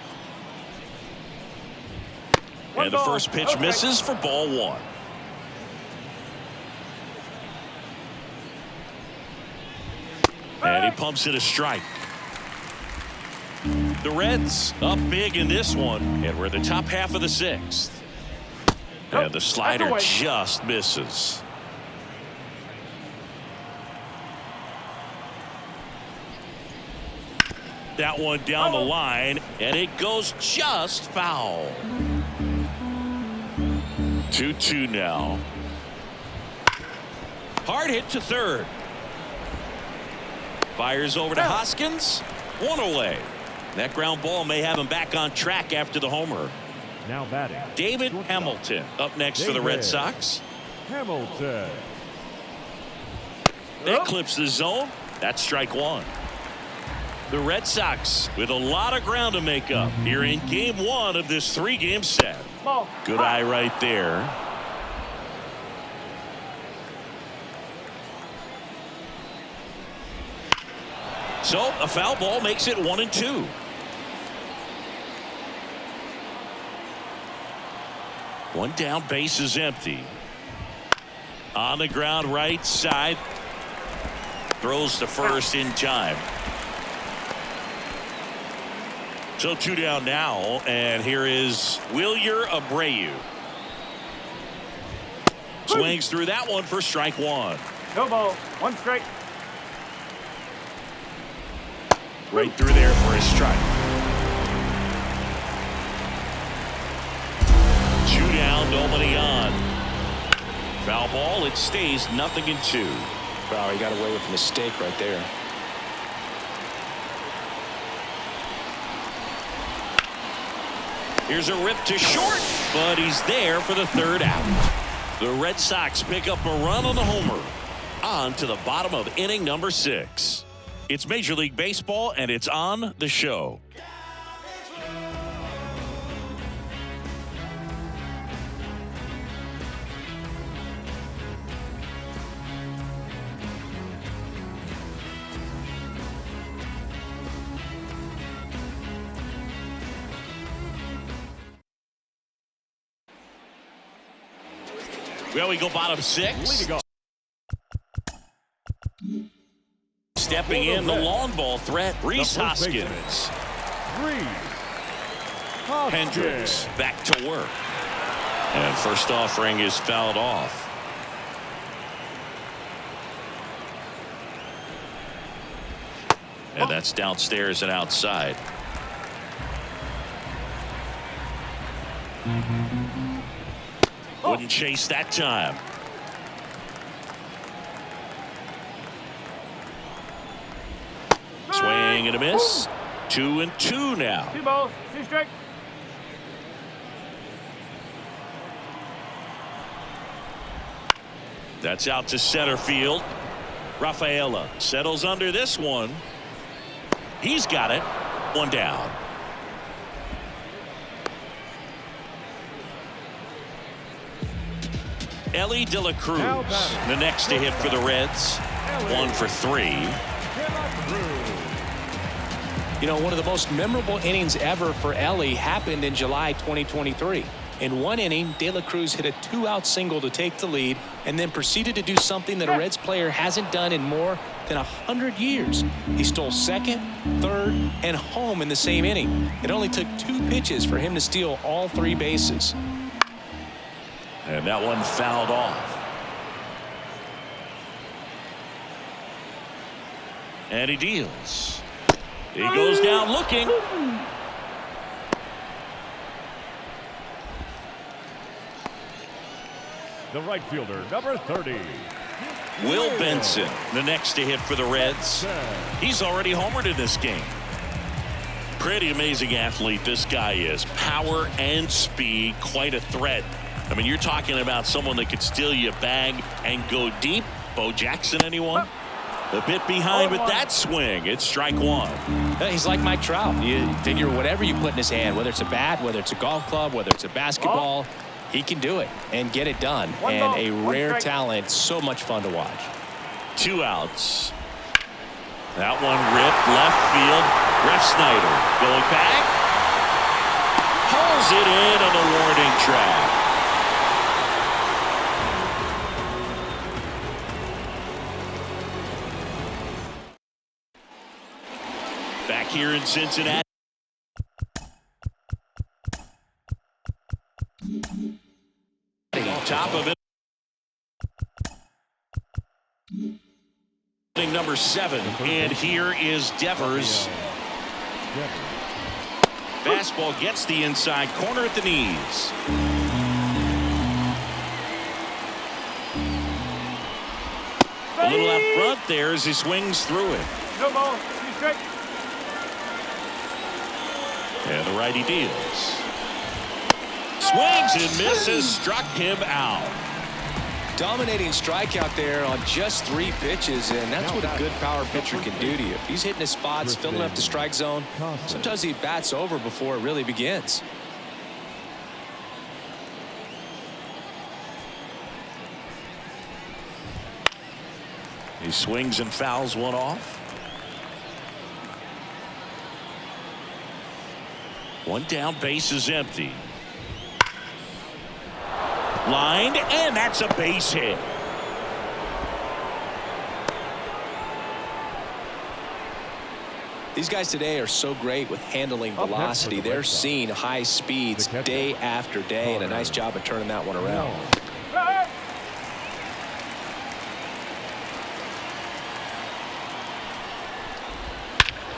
And the first pitch misses for ball 1. And he pumps it a strike. The Reds up big in this one, and we're in the top half of the 6th. And the slider just misses. That one down the line, and it goes just foul. 2-2 now. Hard hit to third. Fires over to Hoskins. One away. That ground ball may have him back on track after the homer. Now batting, David Hamilton up next for the Red Sox. Hamilton. That clips the zone. That's strike one. The Red Sox with a lot of ground to make up here in game one of this 3-game set. Good eye right there. So a foul ball makes it 1-2. One down, base is empty. On the ground, right side. Throws to first in time. So 2 down now, and here is Wilyer Abreu. Swings through that one for strike one. No ball. 1 strike. Right through there for a strike. 2 down, nobody on. Foul ball, it stays 0-2. Wow, he got away with a mistake right there. Here's a rip to short, but he's there for the third out. The Red Sox pick up a run on the homer. On to the bottom of inning number 6. It's Major League Baseball, and it's on the show. Well, we go bottom 6. Stepping in the long ball threat, Rhys Hoskins. Hendricks back to work. And first offering is fouled off. And that's downstairs and outside. Wouldn't chase that time. Swing and a miss. 2-2 now. 2 balls. 2 strikes. That's out to center field. Rafaela settles under this one. He's got it. 1 down. Elly De La Cruz, the next to hit for the Reds. 1 for 3. You know, one of the most memorable innings ever for Elly happened in July 2023. In one inning, De La Cruz hit a 2-out single to take the lead and then proceeded to do something that a Reds player hasn't done in more than 100 years. He stole second, third, and home in the same inning. It only took 2 pitches for him to steal all 3 bases. And that one fouled off. And he deals. He goes down looking. The right fielder, number 30. Will Benson, the next to hit for the Reds. He's already homered in this game. Pretty amazing athlete this guy is. Power and speed, quite a threat. I mean, you're talking about someone that could steal you a bag and go deep. Bo Jackson, anyone? A bit behind with that swing. It's strike one. He's like Mike Trout. You figure whatever you put in his hand, whether it's a bat, whether it's a golf club, whether it's a basketball, he can do it and get it done. And a rare talent, so much fun to watch. 2 outs. That one ripped left field. Ref Snyder going back. Pulls it in on the warning track. Back here in Cincinnati. Top of it. Number 7. And here is Devers. Devers. Fastball gets the inside corner at the knees. A little out front there as he swings through it. No ball. 2 strike. And the righty deals. Swings and misses, struck him out. Dominating strikeout there on just 3 pitches, and that's what a good power pitcher can do to you. If he's hitting his spots, filling up the strike zone, sometimes he bats over before it really begins. He swings and fouls one off. One down, base is empty. Lined, and that's a base hit. These guys today are so great with handling velocity. They're seeing high speeds day after day, and a nice job of turning that one around.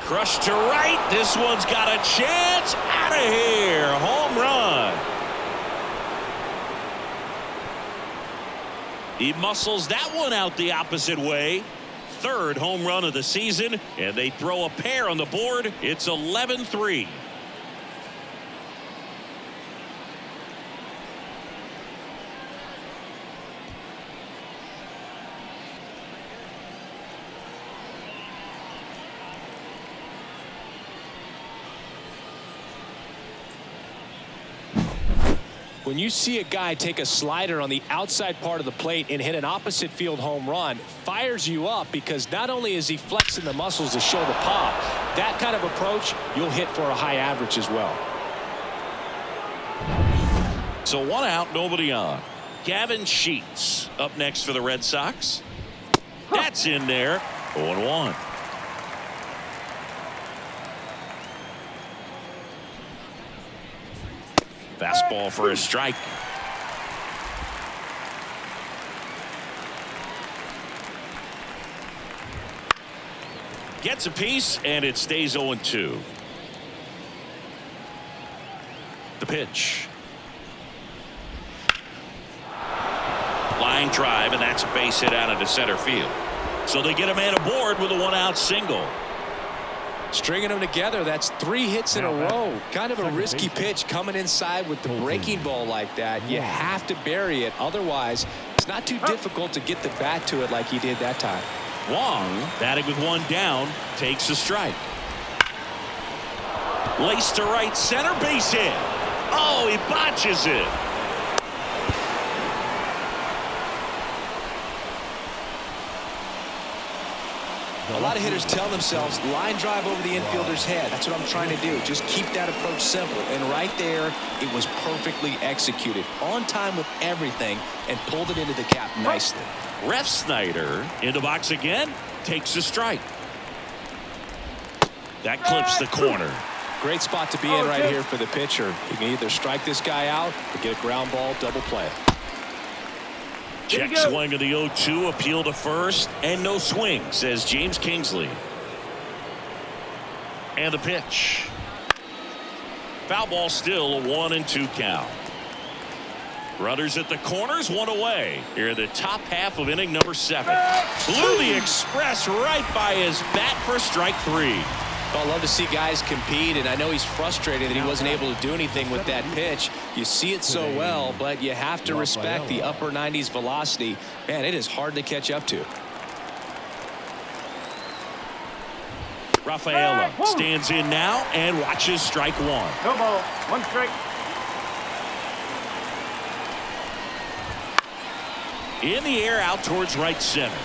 Crushed to right. This one's got a chance. Out of here. Home run. He muscles that one out the opposite way. 3rd home run of the season, and they throw a pair on the board. It's 11-3. When you see a guy take a slider on the outside part of the plate and hit an opposite field home run, fires you up, because not only is he flexing the muscles to show the pop, that kind of approach, you'll hit for a high average as well. So 1 out, nobody on. Gavin Sheets up next for the Red Sox. That's in there. 0-1. Fastball for a strike. Gets a piece, and it stays 0-2. The pitch. Line drive, and that's a base hit out into center field. So they get a man aboard with a 1-out single. Stringing them together, that's 3 hits in a row. Kind of a risky pitch coming inside with the breaking ball like that. You have to bury it. Otherwise, it's not too difficult to get the bat to it like he did that time. Wong, batting with 1 down, takes a strike. Laced to right center, base hit. Oh, he botches it. A lot of hitters tell themselves, line drive over the infielder's head. That's what I'm trying to do. Just keep that approach simple. And right there, it was perfectly executed. On time with everything, and pulled it into the cap nicely. Ref Snyder in the box again, takes a strike. That clips the corner. Great spot to be in right here for the pitcher. You can either strike this guy out or get a ground ball double play. Check swing of the 0-2, appeal to first, and no swing, says James Kingsley. And the pitch. Foul ball, still a 1-2 count. Runners at the corners, 1 away. Here in the top half of inning number 7. Blew the express right by his bat for strike 3. Well, I love to see guys compete, and I know he's frustrated that he wasn't able to do anything with that pitch. You see it so well, but you have to respect the upper 90s velocity. Man, it is hard to catch up to. Rafaela stands in now and watches strike 1. No ball. 1 strike. In the air, out towards right center.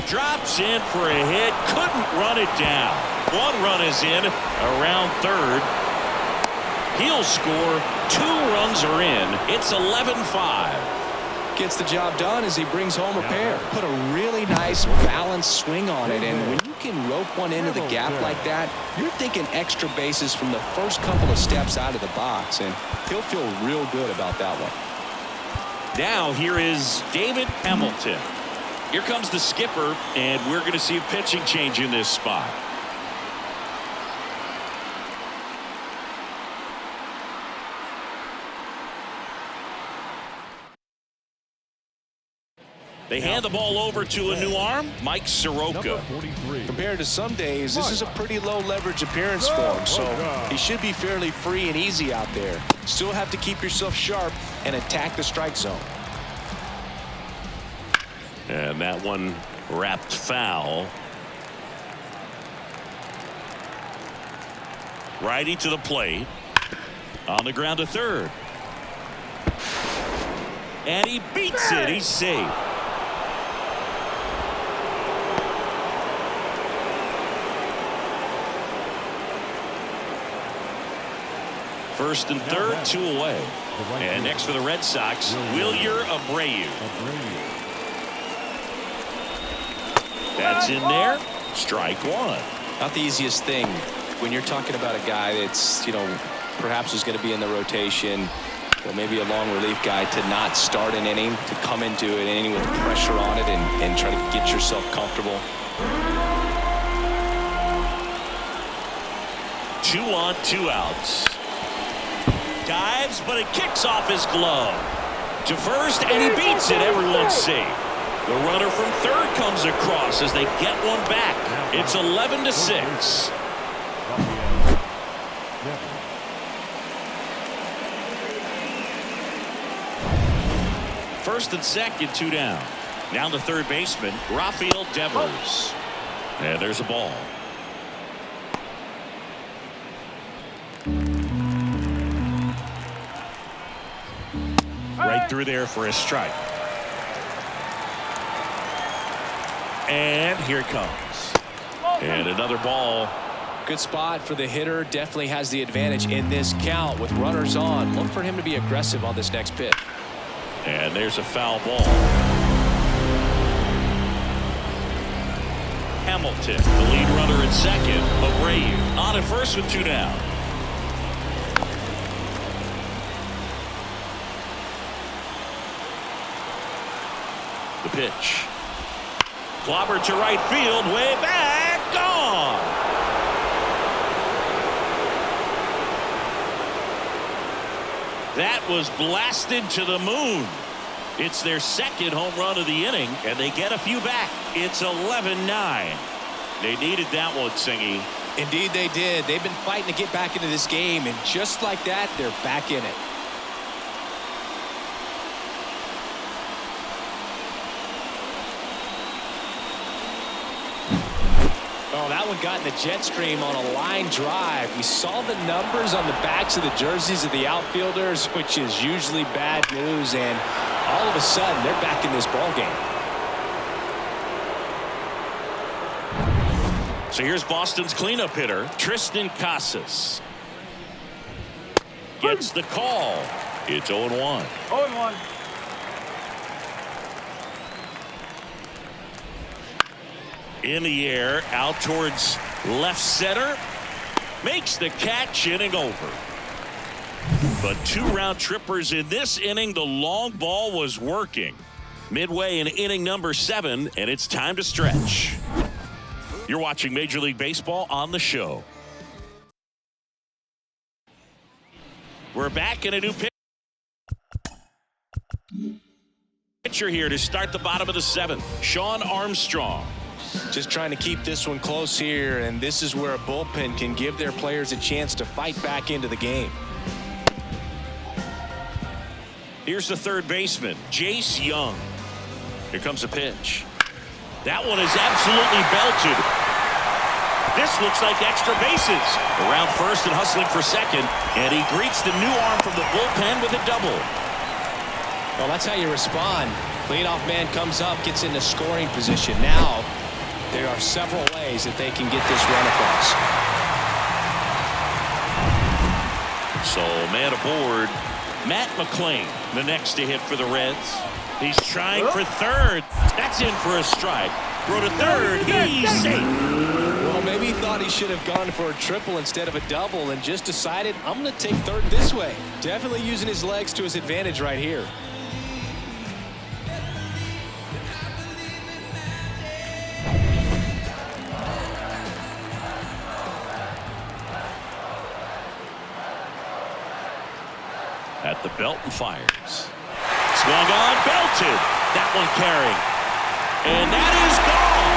Drops in for a hit. Couldn't run it down. 1 run is in around 3rd. He'll score. 2 runs are in. It's 11-5. Gets the job done as he brings home a pair. Put a really nice balanced swing on it, and when you can rope one into the gap like that, you're thinking extra bases from the first couple of steps out of the box, and he'll feel real good about that one. Now here is David Hamilton. Here comes the skipper, and we're going to see a pitching change in this spot. They hand the ball over to a new arm, Mike Number Soroka. 43. Compared to some days, this is a pretty low leverage appearance for him, so he should be fairly free and easy out there. Still have to keep yourself sharp and attack the strike zone. And that one wrapped foul. Righty to the plate. On the ground to third. And he beats it. He's safe. First and third, 2 away. And next for the Red Sox, Wilyer Abreu. That's in there. Strike one. Not the easiest thing when you're talking about a guy that's, perhaps is going to be in the rotation, or maybe a long relief guy, to not start an inning, to come into an inning with pressure on it and try to get yourself comfortable. 2 on, 2 outs. Dives, but it kicks off his glove. To first, and he beats it. Everyone's safe. The runner from third comes across as they get one back. It's 11-6. First and second, 2 down. Now the third baseman, Rafael Devers. And there's a ball. Right through there for a strike. And here it comes. And another ball. Good spot for the hitter. Definitely has the advantage in this count with runners on. Look for him to be aggressive on this next pitch. And there's a foul ball. Hamilton, the lead runner at second. Abreu on at first with 2 down. The pitch. Clobber to right field, way back, gone. That was blasted to the moon. It's their second home run of the inning, and they get a few back. It's 11-9. They needed that one, Singy. Indeed they did. They've been fighting to get back into this game, and just like that, they're back in it. Oh, that one got in the jet stream on a line drive. We saw the numbers on the backs of the jerseys of the outfielders, which is usually bad news, and all of a sudden they're back in this ball game. So here's Boston's cleanup hitter, Tristan Casas. Gets the call. It's 0-1. 0-1. In the air, out towards left center. Makes the catch, inning over. But 2 round trippers in this inning. The long ball was working. Midway in inning number 7, and it's time to stretch. You're watching Major League Baseball on the show. We're back in a new pitcher here to start the bottom of the 7th. Shawn Armstrong. Just trying to keep this one close here, and this is where a bullpen can give their players a chance to fight back into the game. Here's the third baseman, Jace Young. Here comes a pitch. That one is absolutely belted. This looks like extra bases. Around first and hustling for second, and he greets the new arm from the bullpen with a double. Well, that's how you respond. Leadoff man comes up, gets into scoring position. Now, there are several ways that they can get this run across. So, man aboard, Matt McClain, the next to hit for the Reds. He's trying for third. That's in for a strike. Throw to third. He's safe. Well, maybe he thought he should have gone for a triple instead of a double and just decided, I'm going to take third this way. Definitely using his legs to his advantage right here. At the belt and fires. Swung on, belted. That one carrying. And that is gone.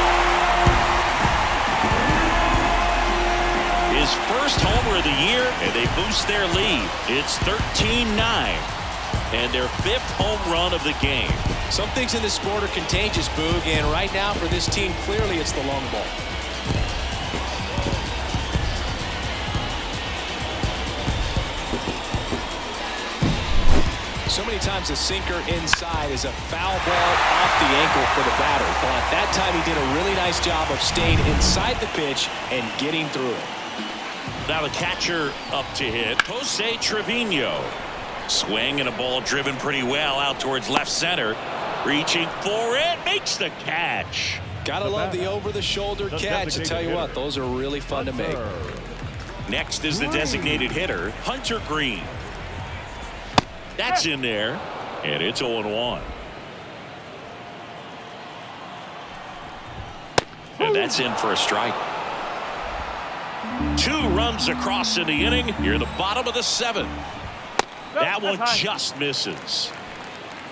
His first homer of the year, and they boost their lead. It's 13-9. And their 5th home run of the game. Some things in this sport are contagious, Boog, and right now for this team, clearly it's the long ball. So many times a sinker inside is a foul ball off the ankle for the batter, but that time he did a really nice job of staying inside the pitch and getting through it. Now the catcher up to hit, Jose Trevino. Swing and a ball driven pretty well out towards left center. Reaching for it, makes the catch. Gotta love the over-the-shoulder catch. I tell you what, those are really fun to make. Next is the designated hitter, Hunter Green. That's in there, and it's 0-1. And that's in for a strike. 2 runs across in the inning. Near the bottom of the 7th. That one just misses.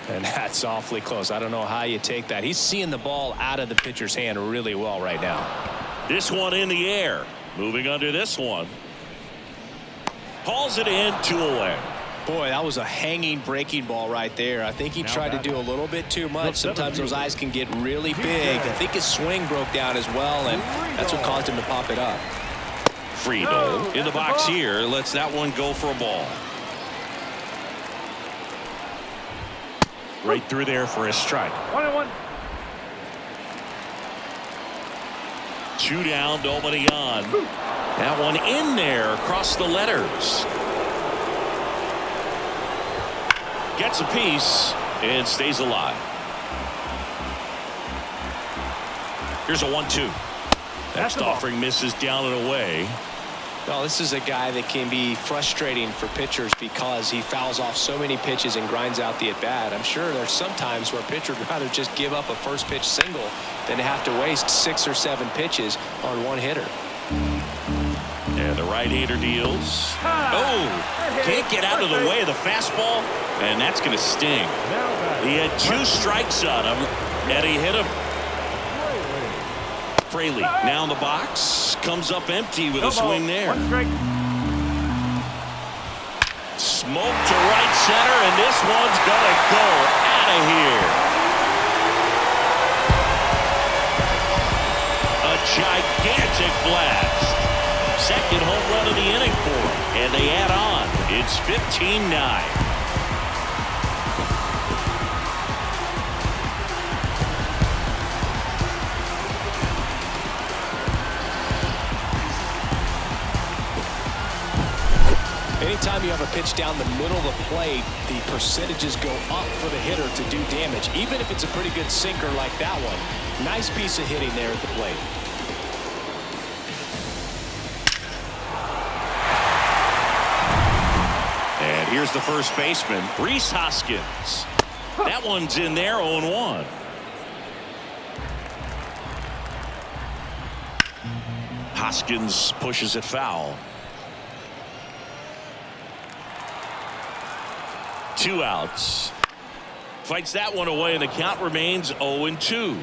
And that's awfully close. I don't know how you take that. He's seeing the ball out of the pitcher's hand really well right now. This one in the air. Moving under this one. Hauls it in, 2 away. Boy, that was a hanging breaking ball right there. I think he tried to do a little bit too much. Sometimes those eyes can get really big. I think his swing broke down as well, and that's what caused him to pop it up. Friedel in the box here. Lets that one go for a ball. Right through there for a strike. 1-1. 2 down, nobody on. That one in there across the letters. Gets a piece and stays alive. Here's a 1-2. Next offering misses down and away. Well, this is a guy that can be frustrating for pitchers because he fouls off so many pitches and grinds out the at-bat. I'm sure there's some times where a pitcher would rather just give up a first pitch single than have to waste 6 or 7 pitches on one hitter. And the right-hander deals. Oh, can't get out of the way of the fastball, and that's going to sting. He had 2 strikes on him, and he hit him. Fraley now in the box, comes up empty with a swing there. 1 strike. Smoke to right center, and this one's gonna go out of here. A gigantic blast. Second home run of the inning for him, and they add on. It's 15-9. Anytime you have a pitch down the middle of the plate, the percentages go up for the hitter to do damage, even if it's a pretty good sinker like that one. Nice piece of hitting there at the plate. And here's the first baseman, Rhys Hoskins. That one's in there, 0-1. Hoskins pushes it foul. 2 outs. Fights that one away, and the count remains 0-2.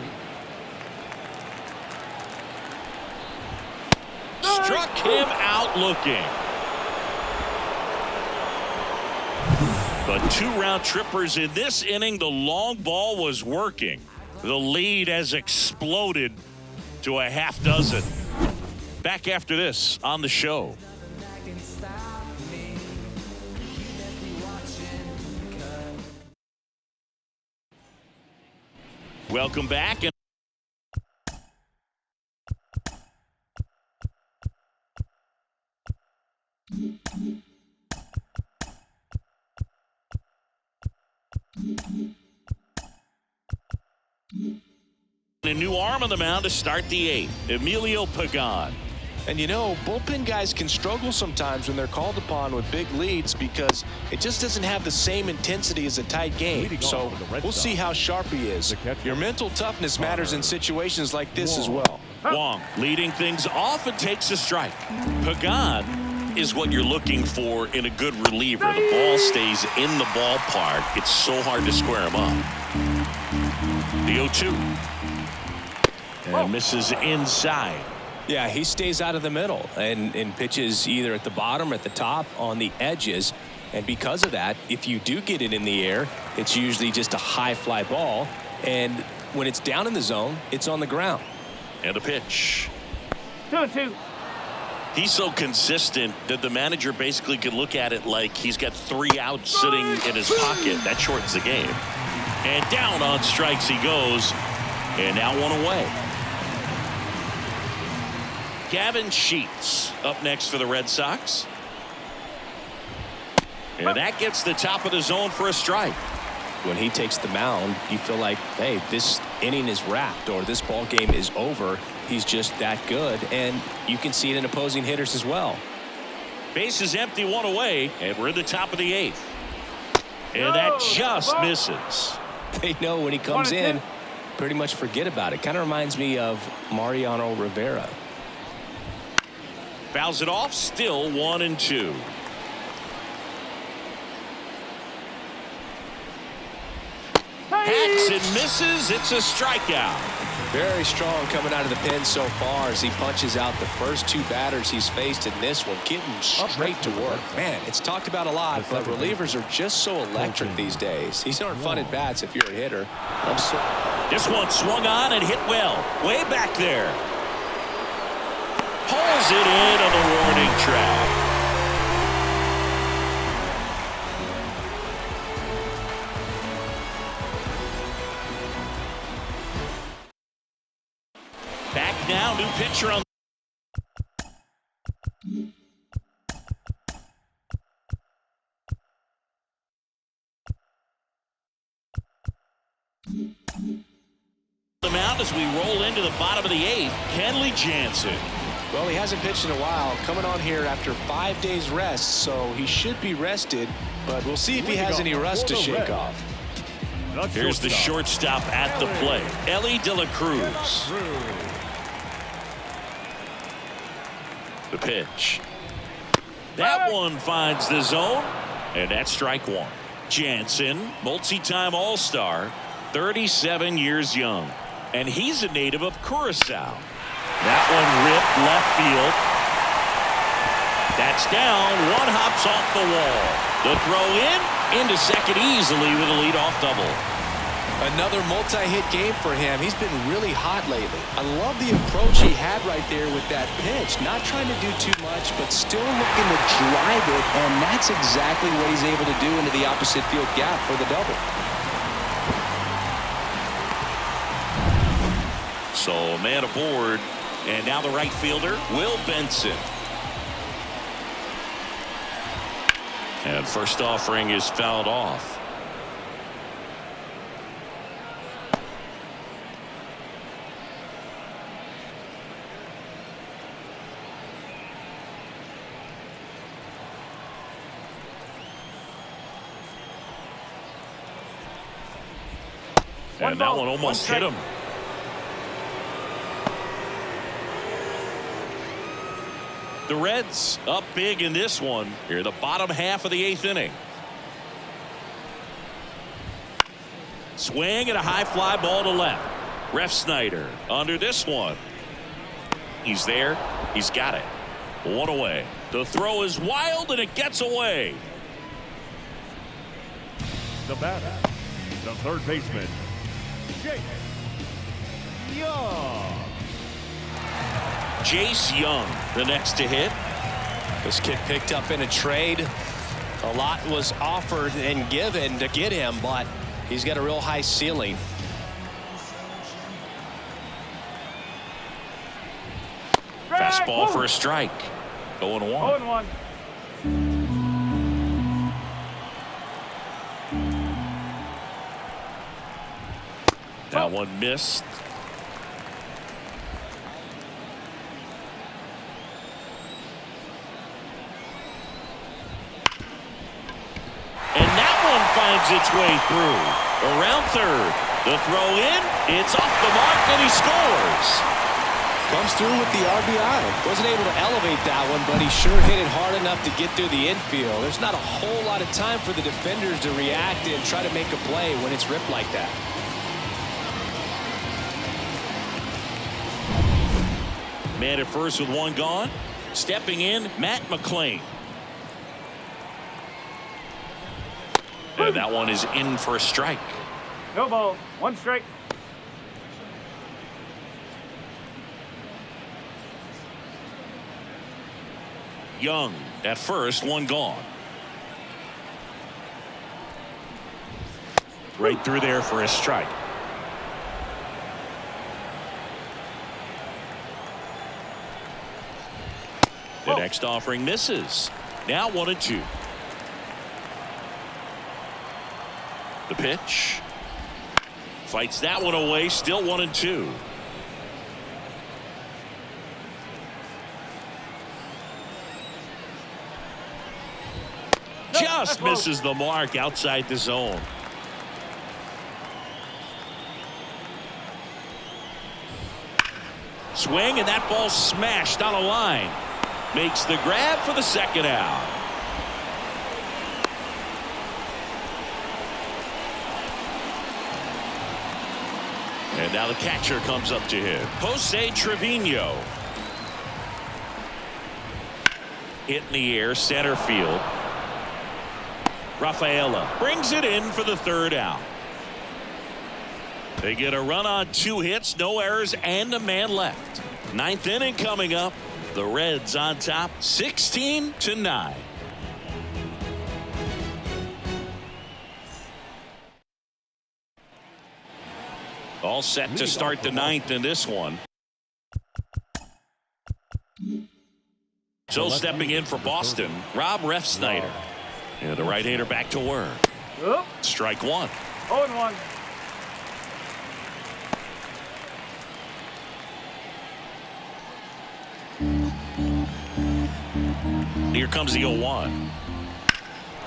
Struck him out looking. But 2 round trippers in this inning. The long ball was working. The lead has exploded to a half dozen. Back after this on the show. Welcome back. A new arm on the mound to start the 8th, Emilio Pagan. And you know, bullpen guys can struggle sometimes when they're called upon with big leads because it just doesn't have the same intensity as a tight game. So we'll see how sharp he is. Your mental toughness matters in situations like this as well. Wong leading things off and takes a strike. Pagan is what you're looking for in a good reliever. The ball stays in the ballpark. It's so hard to square him up. The 0-2. And misses inside. Yeah, he stays out of the middle and pitches either at the bottom or at the top on the edges. And because of that, if you do get it in the air, it's usually just a high fly ball. And when it's down in the zone, it's on the ground. And a pitch. 2-2. He's so consistent that the manager basically could look at it like he's got 3 outs sitting in his pocket. That shortens the game. And down on strikes he goes. And now 1 away. Gavin Sheets up next for the Red Sox. And that gets the top of the zone for a strike. When he takes the mound, you feel like, hey, this inning is wrapped or this ball game is over. He's just that good, and you can see it in opposing hitters as well. Base is empty, 1 away, and we're in the top of the 8th. And that just misses. They know when he comes in, pretty much forget about it. Kind of reminds me of Mariano Rivera. Fouls it off, still 1-2. Hacks and misses. It's a strikeout. Very strong coming out of the pen so far as he punches out the first 2 batters he's faced in this one, getting straight to work. Man, it's talked about a lot, but relievers are just so electric these days. These aren't fun at bats if you're a hitter. This one swung on and hit well. Way back there. Pulls it in on the warning track. Back now, new pitcher on. The mound as we roll into the bottom of the 8th, Kenley Jansen. Well, he hasn't pitched in a while, coming on here after 5 days rest, so he should be rested, but we'll see if he has any rust to shake off. Here's the shortstop at the plate, Elly De La Cruz. The pitch. That one finds the zone, and that's strike 1. Jansen, multi-time All-Star, 37 years young, and he's a native of Curacao. That one ripped left field. That's down. 1 hops off the wall. The throw into second easily with a leadoff double. Another multi-hit game for him. He's been really hot lately. I love the approach he had right there with that pitch. Not trying to do too much, but still looking to drive it, and that's exactly what he's able to do into the opposite field gap for the double. So a man aboard, and now the right fielder, Will Benson. And first offering is fouled off. And that one almost hit him. The Reds up big in this one. Here, the bottom half of the 8th inning. Swing and a high fly ball to left. Refsnyder under this one. He's there. He's got it. 1 away. The throw is wild and it gets away. The batter, the third baseman, Jace Young. Jace Young, the next to hit. This kid picked up in a trade. A lot was offered and given to get him, but he's got a real high ceiling. Fastball for a strike. 0-1. 0-1. That one missed. And that one finds its way through. Around third. The throw in. It's off the mark and he scores. Comes through with the RBI. Wasn't able to elevate that one, but he sure hit it hard enough to get through the infield. There's not a whole lot of time for the defenders to react and try to make a play when it's ripped like that. Man at first with one gone. Stepping in, Matt McLean. And that one is in for a strike. No ball. 1 strike. Young at first, one gone. Right through there for a strike. The next offering misses. Now 1-2. The pitch. Fights that one away. Still 1-2. Just misses the mark outside the zone. Swing, and that ball smashed on a line. Makes the grab for the second out. And now the catcher comes up to hit. Jose Trevino. Hit in the air, center field. Rafaela brings it in for the third out. They get a run on 2 hits, no errors, and a man left. 9th inning coming up. The Reds on top, 16-9. All set to start the 9th in this one. So stepping in for Boston, Rob Refsnyder. And the right-hander back to work. Strike 1. 0-1. Here comes the 0-1.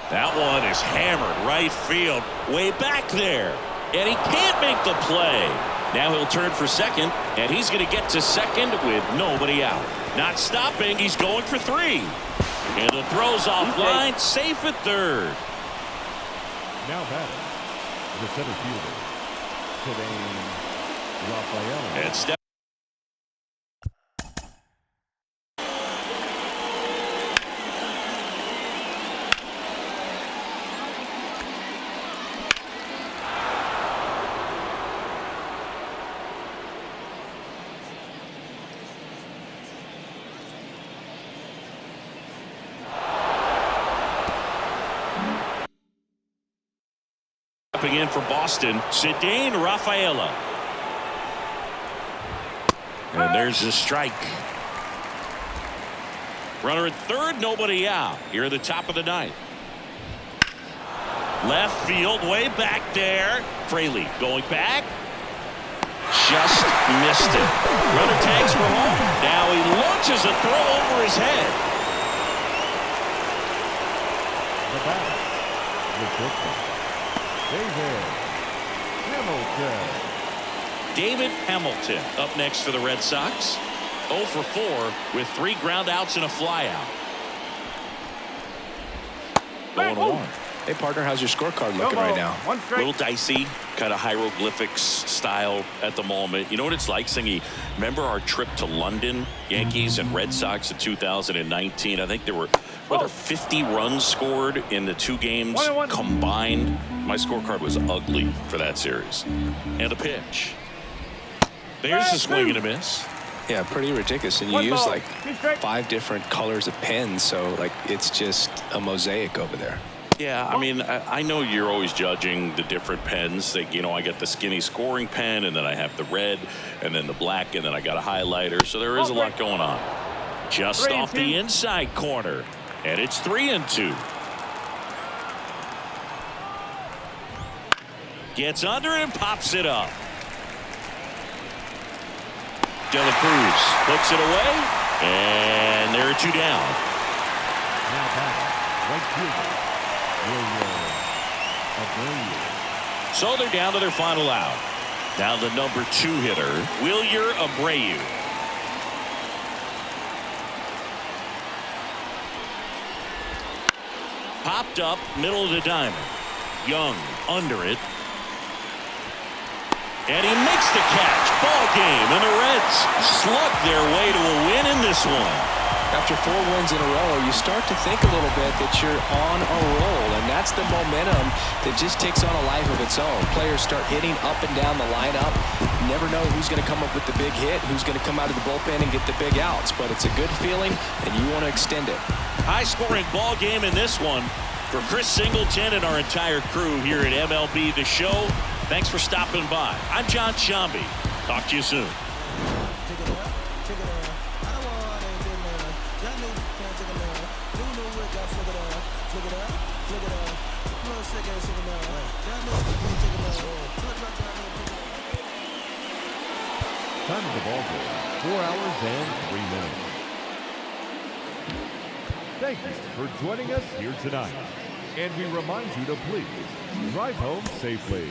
That one is hammered right field, way back there. And he can't make the play. Now he'll turn for second, and he's going to get to second with nobody out. Not stopping, he's going for 3. And the throw's offline, safe at third. Now batting, the center fielder, Ceddanne Rafaela. And step. Stepping in for Boston, Ceddanne Rafaela. And there's the strike. Runner at third, nobody out. Here at the top of the 9th. Left field, way back there. Fraley going back. Just missed it. Runner tags for home. Now he launches a throw over his head. The batter, the pitcher, David Hamilton. David Hamilton up next for the Red Sox. 0 for 4 with 3 ground outs and a flyout. 0-1. Hey, partner, how's your scorecard looking right now? 1 A strike. little dicey, kind of hieroglyphics style at the moment. You know what it's like, Singy? Remember our trip to London, Yankees and Red Sox in 2019? I think there were 50 runs scored in the 2 games 1-1. combined. My scorecard was ugly for that series. And a pitch. There's the swing and a miss. Yeah, pretty ridiculous. And you 1 use ball, like 2 strikes. 5 different colors of pens, so like it's just a mosaic over there. Yeah, I mean, I know you're always judging the different pens. Like, you know, I got the skinny scoring pen, and then I have the red, and then the black, and then I got a highlighter. So there is a lot going on. Just off the inside corner, and it's 3-2. Gets under it and pops it up. De La Cruz hooks it away, and there are 2 down. Now batting, right fielder, Wilyer Abreu. So they're down to their final out. Now the number 2 hitter, Wilyer Abreu. Popped up, middle of the diamond. Young under it. And he makes the catch. Ball game. And the Reds slug their way to a win in this one. After 4 wins in a row, you start to think a little bit that you're on a roll, and that's the momentum that just takes on a life of its own. Players start hitting up and down the lineup. You never know who's going to come up with the big hit, who's going to come out of the bullpen and get the big outs, but it's a good feeling, and you want to extend it. High-scoring ball game in this one for Chris Singleton and our entire crew here at MLB The Show. Thanks for stopping by. I'm John Sciambi. Talk to you soon. Time of the ball game, 4 hours and 3 minutes. Thank you for joining us here tonight. And we remind you to please drive home safely.